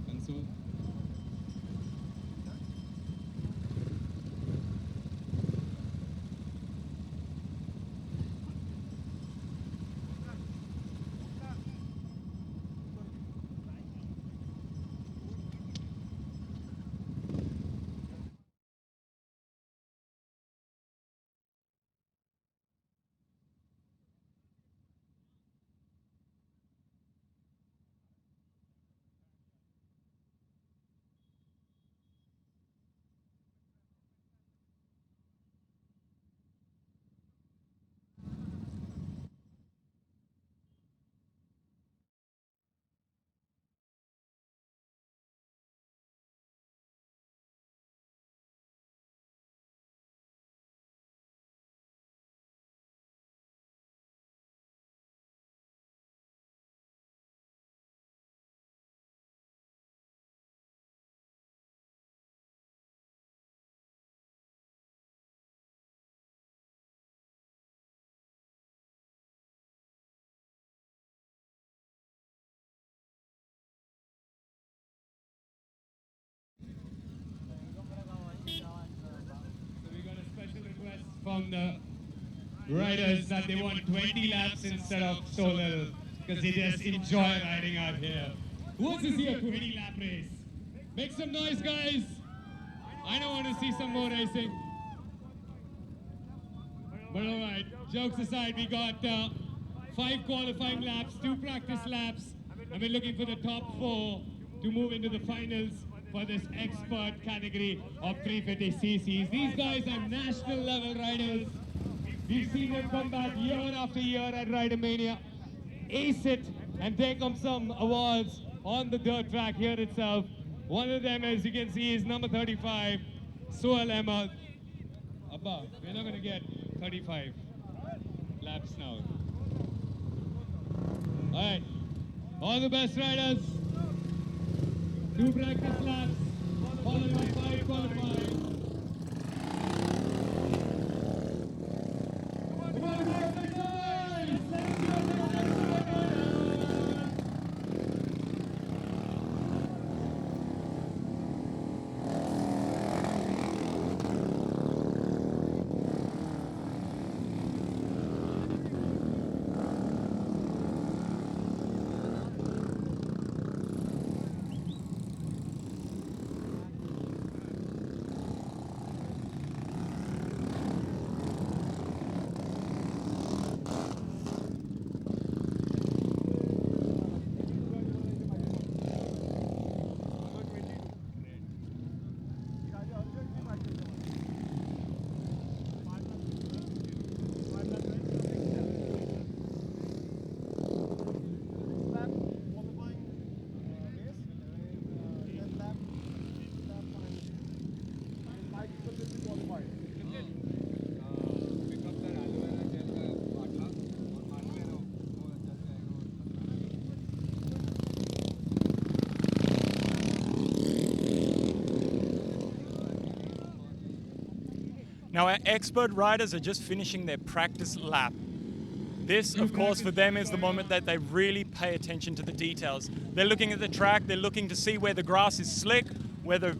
console? So we got a special request from the riders that they want 20 laps instead of so little because they just enjoy riding out here. Who wants to see a 20 lap race? Make some noise, guys. I don't want to see some more racing. But all right, jokes aside, we got 5 qualifying laps, 2 practice laps, and we're looking for the top 4 to move into the finals for this expert category of 350 cc's. These guys are national level riders. We've seen them come back year after year at Ridermania, ace it, and take home some awards on the dirt track here itself. One of them, as you can see, is number 35, Sual Ahmed. Abba, we're not going to get 35 laps now. All right, all the best riders. 2 practice laps, followed by 5 qualifying. Come on, guys, make some noise! Let's go, Now our expert riders are just finishing their practice lap. This, of course, for them is the moment that they really pay attention to the details. They're looking at the track, they're looking to see where the grass is slick, where the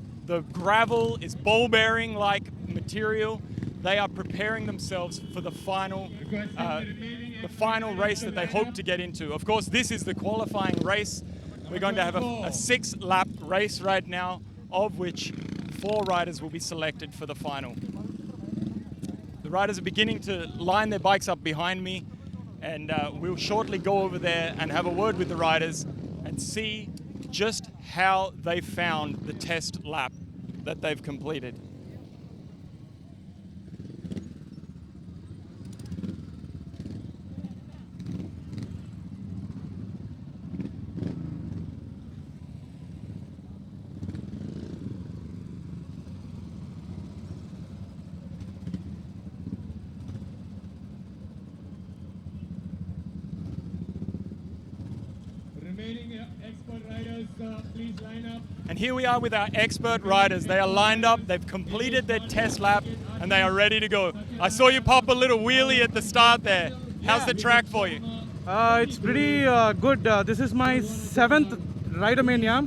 gravel is ball-bearing like material. They are preparing themselves for the final race that they hope to get into. Of course, this is the qualifying race. We're going to have a 6-lap race right now, of which 4 riders will be selected for the final. The riders are beginning to line their bikes up behind me, and we'll shortly go over there and have a word with the riders and see just how they found the test lap that they've completed. Expert riders, please line up. And here we are with our expert riders. They are lined up, they've completed their test lap, and they are ready to go. I saw you pop a little wheelie at the start there. How's the track for you? It's pretty good. This is my 7th Ridermania.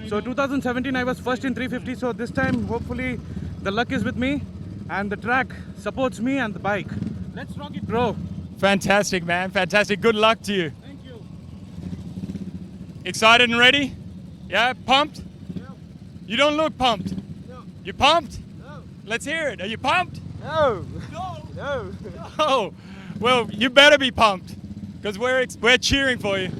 So 2017 I was first in 350. So this time hopefully the luck is with me and the track supports me and the bike. Let's rock it, bro. Fantastic, man. Fantastic. Good luck to you. Thank you. Excited and ready? Yeah? Pumped? No. You don't look pumped. No. You pumped? No. Let's hear it. Are you pumped? No. No. No. Oh, well, you better be pumped because we're cheering for you.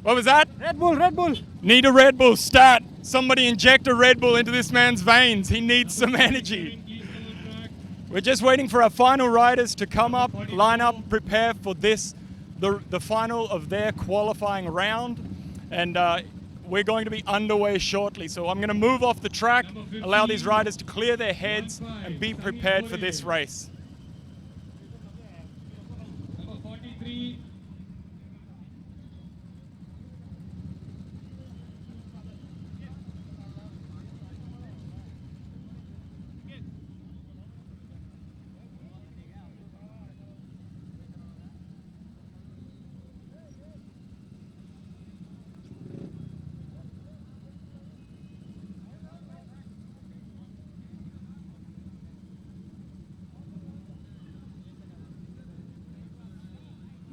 What was that? Red Bull, Red Bull. Need a Red Bull. Stat. Somebody inject a Red Bull into this man's veins. He needs some energy. We're just waiting for our final riders to come up, line up, prepare for this, the final of their qualifying round. And we're going to be underway shortly. So I'm going to move off the track, allow these riders to clear their heads and be prepared for this race. Number 43.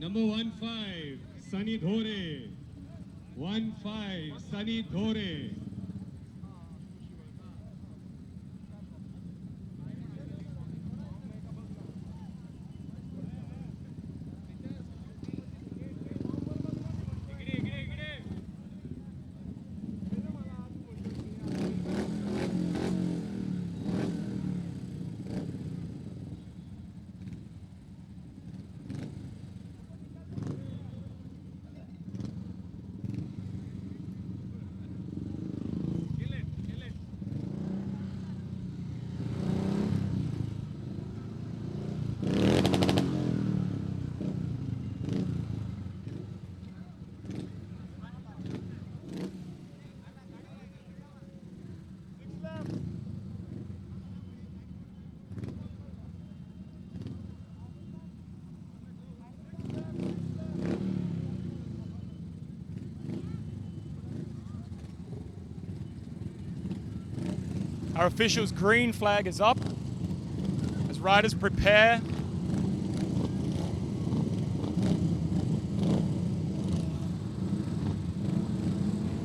Number 15, Sunny Dhore. 15, Sunny Dhore. Our official's green flag is up as riders prepare.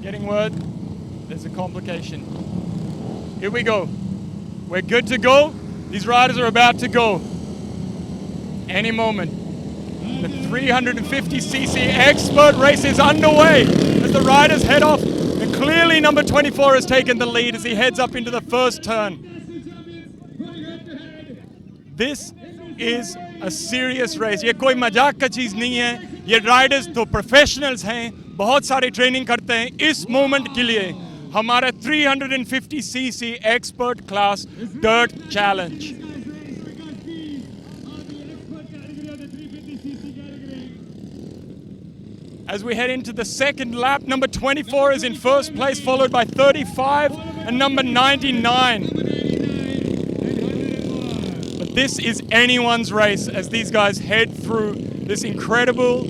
Getting word, there's a complication. Here we go. We're good to go. These riders are about to go. Any moment. The 350cc expert race is underway as the riders head off. And clearly number 24 has taken the lead as he heads up into the first turn. This is a serious race. ये कोई मजाक का चीज़ नहीं है. ये riders तो professionals हैं. बहुत सारी ट्रेनिंग करते हैं इस मोमेंट के लिए. हमारा 350cc expert class dirt challenge. As we head into the second lap, number 24 is in first place, followed by 35 and number 99. But this is anyone's race as these guys head through this incredible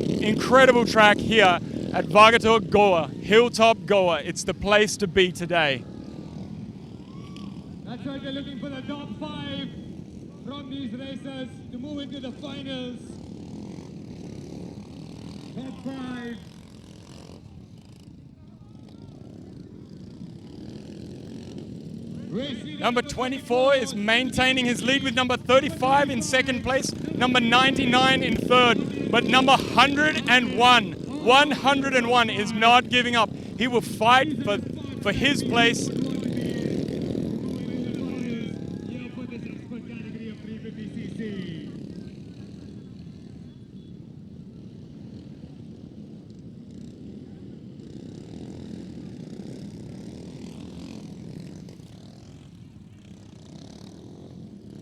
track here at Vagator, Goa, Hilltop, Goa. It's the place to be today. That's right, they're looking for the top 5 from these racers to move into the finals. Top 5. Number 24 is maintaining his lead with number 35 in second place, number 99 in third, but number 101 is not giving up. He will fight for his place.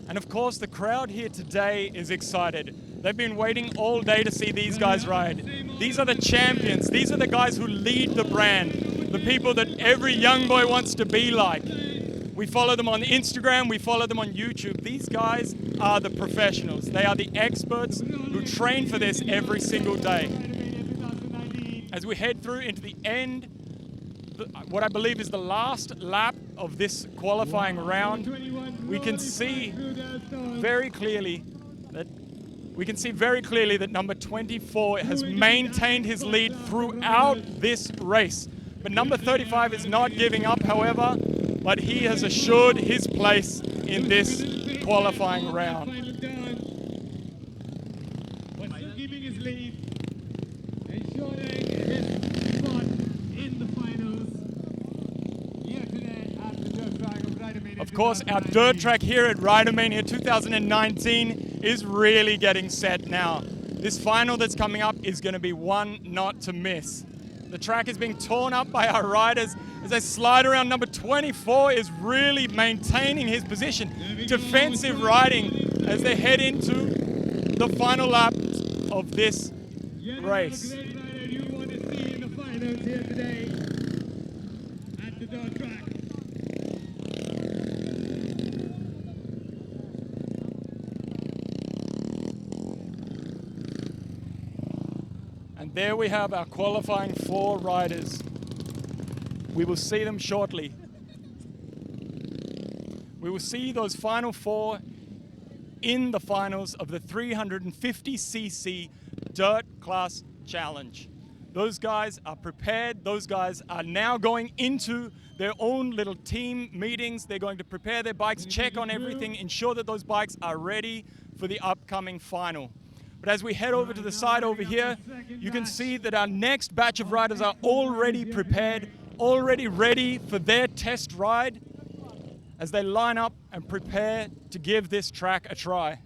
And of course, the crowd here today is excited. They've been waiting all day to see these guys ride. These are the champions. These are the guys who lead the brand. The people that every young boy wants to be like. We follow them on Instagram. We follow them on YouTube. These guys are the professionals. They are the experts who train for this every single day. As we head through into the end, what I believe is the last lap of this qualifying round, we can see very clearly that number 24 has maintained his lead throughout this race. But number 35 is not giving up, however, but he has assured his place in this qualifying round. But still keeping his lead, ensuring his spot in the finals. Here today at the dirt track of Ridermania. Of course, our dirt track here at Ridermania 2019 is really getting set now. This final that's coming up is going to be one not to miss. The track is being torn up by our riders as they slide around. Number 24 is really maintaining his position. Defensive riding as they head into the final lap of this race. The great rider you want to see in the finals here today at the dirt track. And there we have our qualifying 4 riders. We will see them shortly. We will see those final 4 in the finals of the 350cc Dirt Class Challenge. Those guys are prepared. Those guys are now going into their own little team meetings. They're going to prepare their bikes, check on everything, ensure that those bikes are ready for the upcoming final. But as we head over to the side over here, you can see that our next batch of riders are already prepared, already ready for their test ride as they line up and prepare to give this track a try.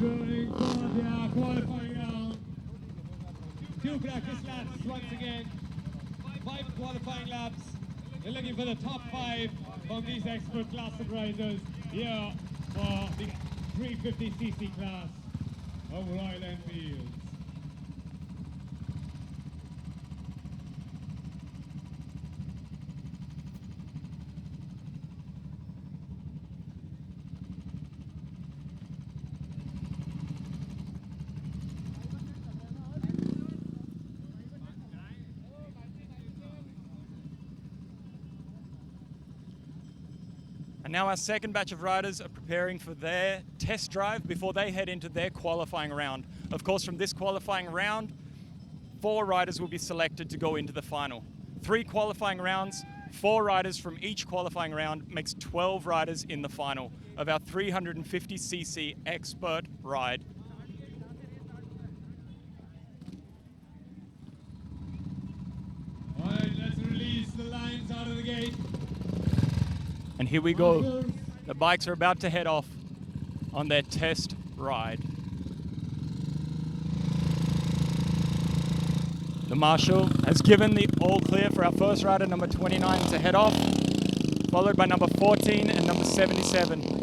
Going for the qualifying round. 2 practice laps once again. 5 qualifying laps. We're looking for the top 5 from these expert class of riders here for the 350cc class of Royal Enfield. And now our second batch of riders are preparing for their test drive before they head into their qualifying round. Of course, from this qualifying round, 4 riders will be selected to go into the final. 3 qualifying rounds, 4 riders from each qualifying round makes 12 riders in the final of our 350cc expert ride. All right, let's release the lines out of the gate. And here we go. The bikes are about to head off on their test ride. The marshal has given the all clear for our first rider, number 29, to head off, followed by number 14 and number 77.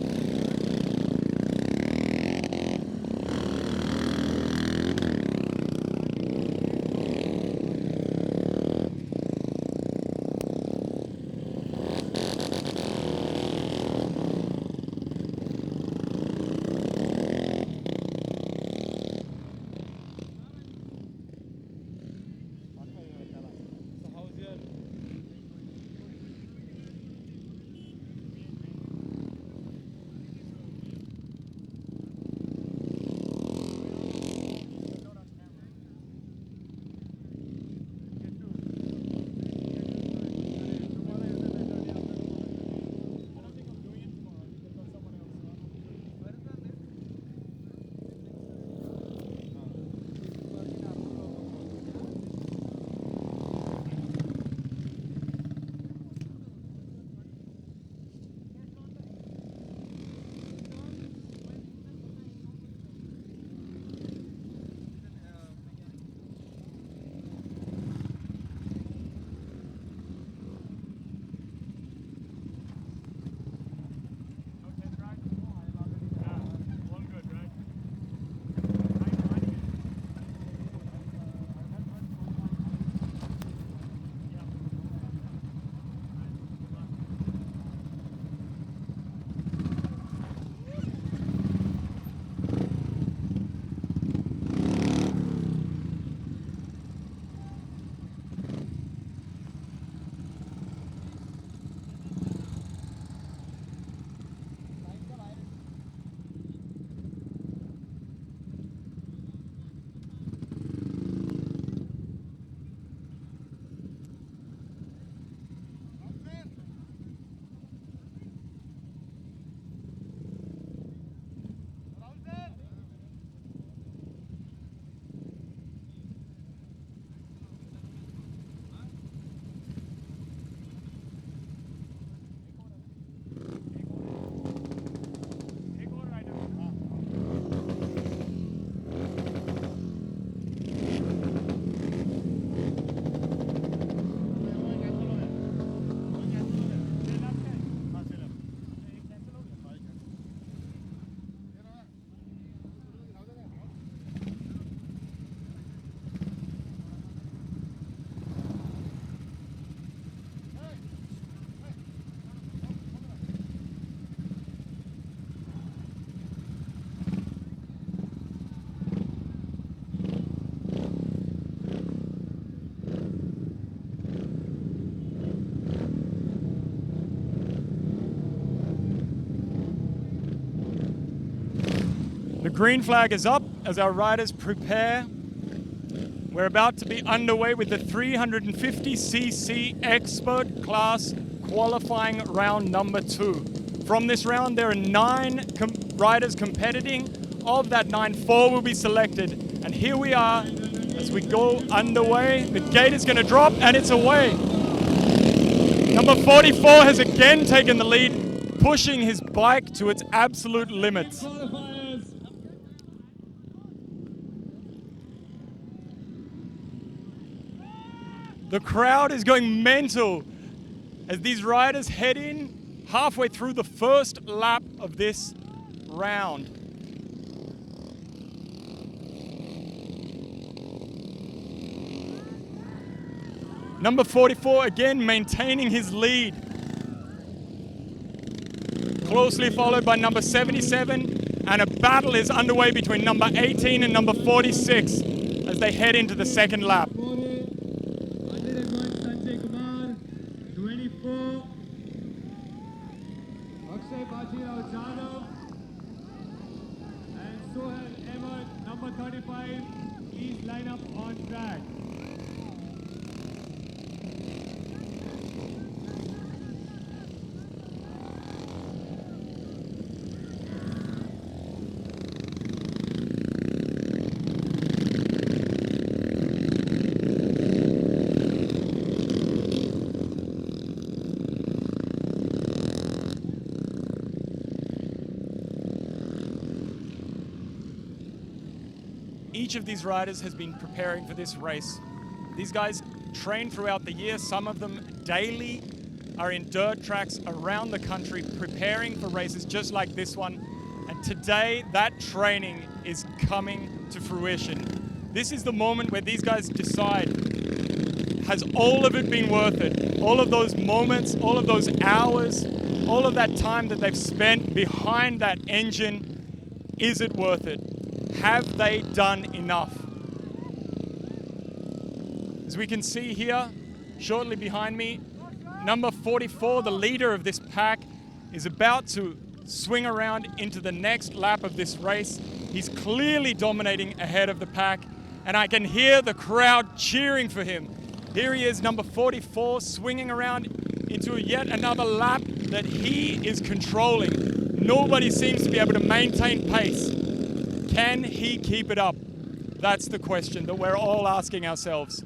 The green flag is up as our riders prepare. We're about to be underway with the 350cc expert class qualifying round number 2. From this round, there are 9 riders competing. Of that 9, 4 will be selected. And here we are as we go underway. The gate is going to drop and it's away. Number 44 has again taken the lead, pushing his bike to its absolute limits. The crowd is going mental as these riders head in halfway through the first lap of this round. Number 44 again maintaining his lead. Closely followed by number 77, and a battle is underway between number 18 and number 46 as they head into the second lap. Number 35, please line up on track. Each of these riders has been preparing for this race. These guys train throughout the year. Some of them daily are in dirt tracks around the country preparing for races just like this one. And today, that training is coming to fruition. This is the moment where these guys decide, has all of it been worth it? All of those moments, all of those hours, all of that time that they've spent behind that engine, is it worth it? Have they done enough? As we can see here, shortly behind me, number 44, the leader of this pack, is about to swing around into the next lap of this race. He's clearly dominating ahead of the pack, and I can hear the crowd cheering for him. Here he is, number 44, swinging around into yet another lap that he is controlling. Nobody seems to be able to maintain pace. Can he keep it up? That's the question that we're all asking ourselves.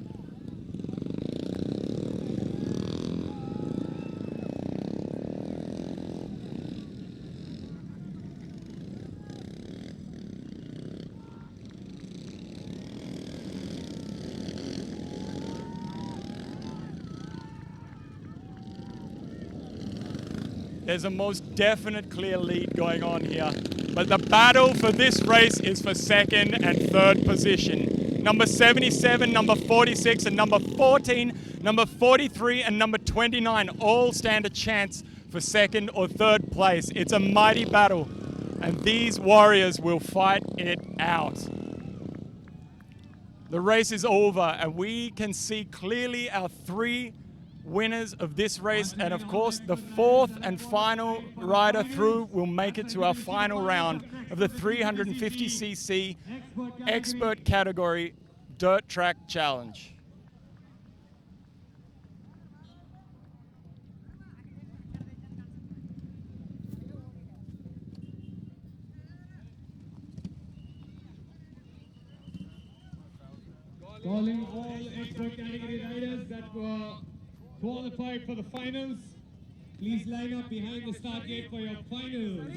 There's a most definite clear lead going on here. But the battle for this race is for second and third position. Number 77, number 46, and number 14, number 43, and number 29 all stand a chance for second or third place. It's a mighty battle, and these warriors will fight it out. The race is over, and we can see clearly our 3 winners of this race, and of course the 4th and final rider through will make it to our final round of the 350cc expert category dirt track challenge. Calling all expert category riders that were qualified for the finals. Please line up behind the start gate for your finals.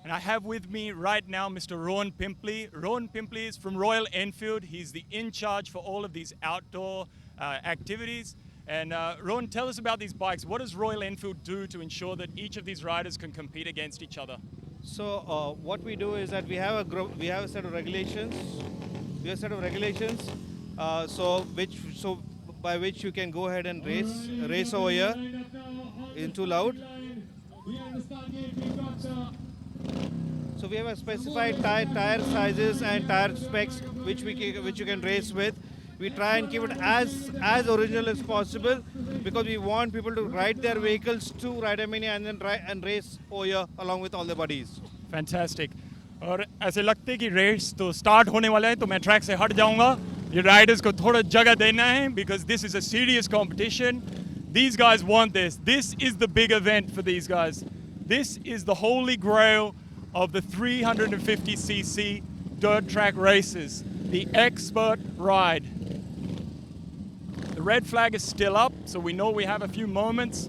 And I have with me right now Mr. Rohan Pimpley. Rohan Pimpley is from Royal Enfield. He's the in charge for all of these outdoor activities. And Rohan, tell us about these bikes. What does Royal Enfield do to ensure that each of these riders can compete against each other? So what we do is that we have a set of regulations. We have a set of regulations, by which you can go ahead and race over here. Isn't too loud. So we have a specified tire sizes and tire specs which you can race with. We try and keep it as original as possible because we want people to ride their vehicles to Ridermania and then race over here along with all their buddies. Fantastic. और ऐसे लगते हैं कि race तो start होने वाला है तो मैं ट्रैक से हट जाऊंगा ये राइडर्स को थोड़ा जगह देना है because this is a serious competition. These guys want this. This is the big event for these guys. This is the holy grail of the 350cc dirt track races, the expert ride. The red flag is still up, so we know we have a few moments.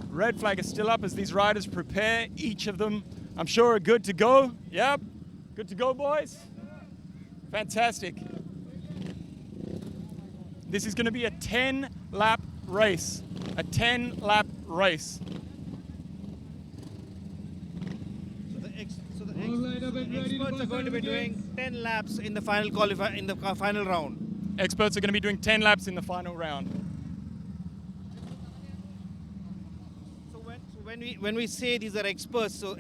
Red flag is still up as these riders prepare. Each of them, I'm sure, are good to go. Yep, good to go, boys. Fantastic. This is going to be a 10-lap race. A 10-lap race. So the experts are going to be doing 10 laps in the final round. Experts are going to be doing 10 laps in the final round. So when we say these are experts, so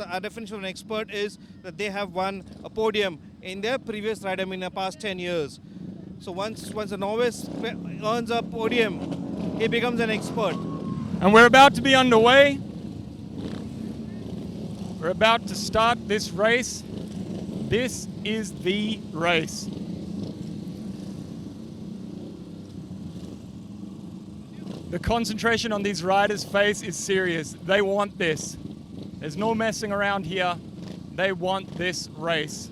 our definition of an expert is that they have won a podium in their previous Ridermania in the past 10 years. So once a novice earns a podium, he becomes an expert. And we're about to be underway. We're about to start this race. This is the race. The concentration on these riders' face is serious. They want this. There's no messing around here. They want this race.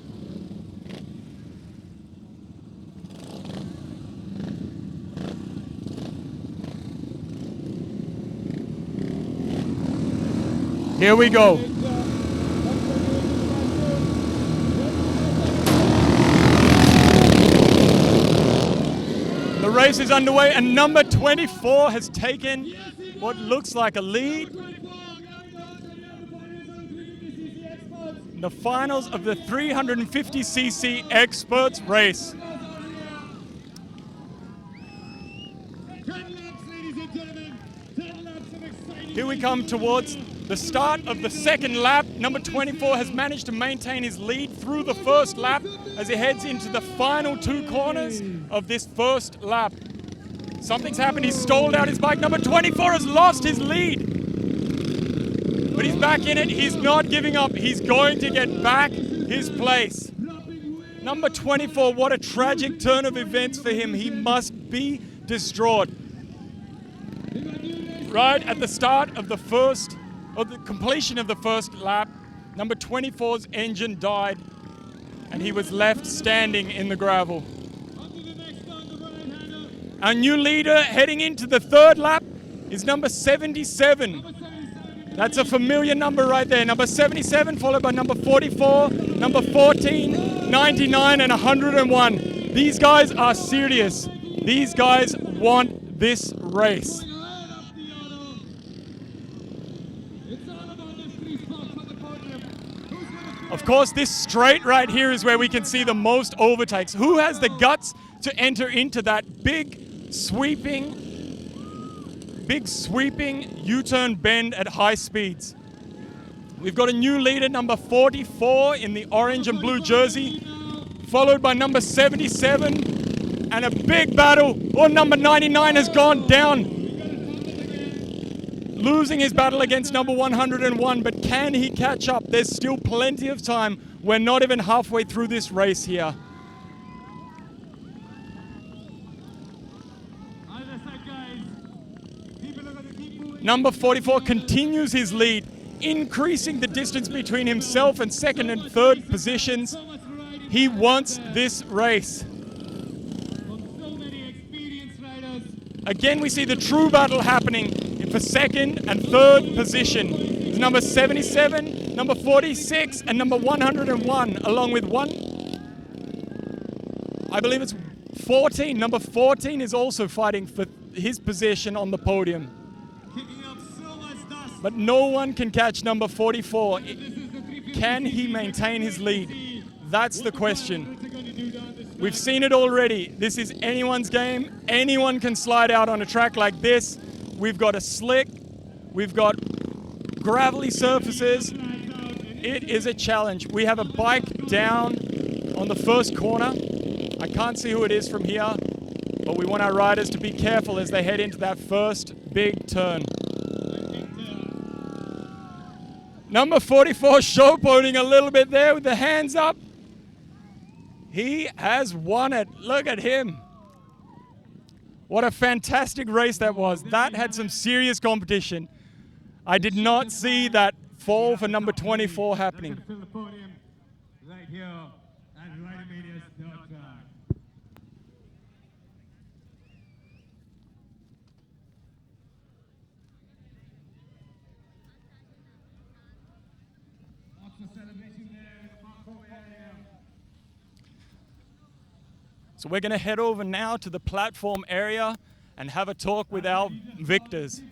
Here we go. The race is underway and number 24 has taken what looks like a lead. The finals of the 350cc experts race. Here we come towards the start of the second lap. Number 24 has managed to maintain his lead through the first lap as he heads into the final two corners of this first lap. Something's happened. He's stalled out his bike. Number 24 has lost his lead. But he's back in it. He's not giving up. He's going to get back his place. Number 24, what a tragic turn of events for him. He must be distraught. Right at the start of the completion of the first lap, number 24's engine died and he was left standing in the gravel. Our new leader heading into the third lap is number 77. That's a familiar number right there. Number 77 followed by number 44, number 14, 99 and 101. These guys are serious. These guys want this race. Of course, this straight right here is where we can see the most overtakes. Who has the guts to enter into that big sweeping U-turn bend at high speeds? We've got a new leader, number 44 in the orange and blue jersey, followed by number 77, and a big battle. Number 99 has gone down, losing his battle against number 101, but can he catch up? There's still plenty of time. We're not even halfway through this race here. Number 44 continues his lead, increasing the distance between himself and second and third positions. He wants this race. Again, we see the true battle happening for second and third position. Number 77 number 46 and number 101, along with I believe it's 14. Number 14 is also fighting for his position on the podium. Kicking up so much dust. But no one can catch number 44. Can he maintain his lead? That's the question. We've seen it already. This is anyone's game. Anyone can slide out on a track like this. We've got a slick. We've got gravelly surfaces. It is a challenge. We have a bike down on the first corner. I can't see who it is from here, but we want our riders to be careful as they head into that first big turn. Number 44 showboating a little bit there with the hands up. He has won it. Look at him. What a fantastic race that was. That had some serious competition. I did not see that fall for number 24 happening. Right here at Ridermania's dirt track. Lots of celebration there in the Marco area. So we're going to head over now to the platform area and have a talk with our victors.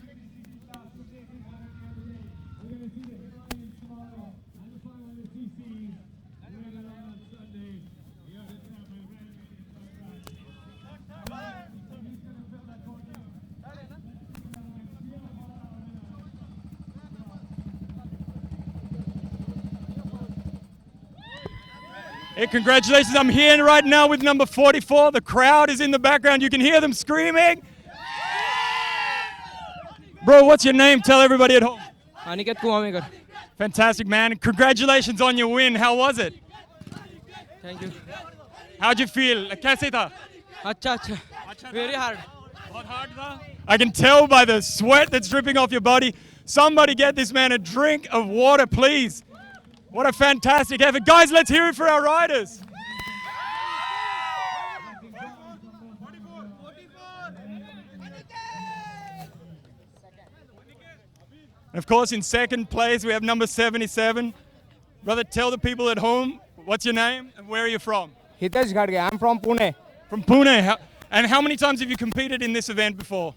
Hey, congratulations. I'm here right now with number 44. The crowd is in the background. You can hear them screaming. Bro, what's your name? Tell everybody at home. Aniket Kumamekar. Fantastic, man. Congratulations on your win. How was it? Thank you. How'd you feel? Kaise tha? Acha. Very hard. I can tell by the sweat that's dripping off your body. Somebody get this man a drink of water, please. What a fantastic effort. Guys, let's hear it for our riders. And of course, in second place, we have number 77. Brother, tell the people at home, what's your name and where are you from? Hitesh Ghadge. I'm from Pune. From Pune. And how many times have you competed in this event before?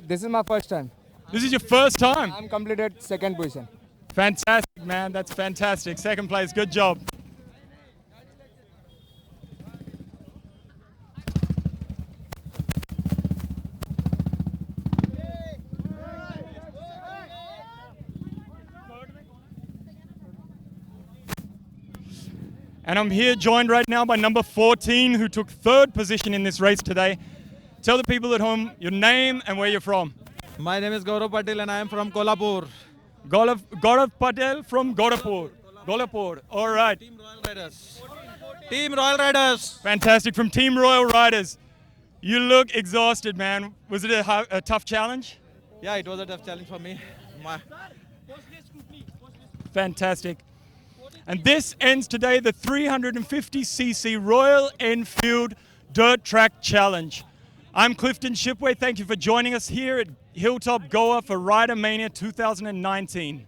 This is my first time. This is your first time? I'm completed second position. Fantastic, man. That's fantastic. Second place. Good job. And I'm here joined right now by number 14, who took third position in this race today. Tell the people at home your name and where you're from. My name is Gaurav Patel and I am from Kolhapur. Gaurav Patel from Golapur. All right. Team Royal Riders. Team Royal Riders. Fantastic. From Team Royal Riders. You look exhausted, man. Was it a tough challenge? Yeah, it was a tough challenge for me. Fantastic. And this ends today the 350cc Royal Enfield Dirt Track Challenge. I'm Clifton Shipway. Thank you for joining us here at Hilltop Goa for Ridermania 2019.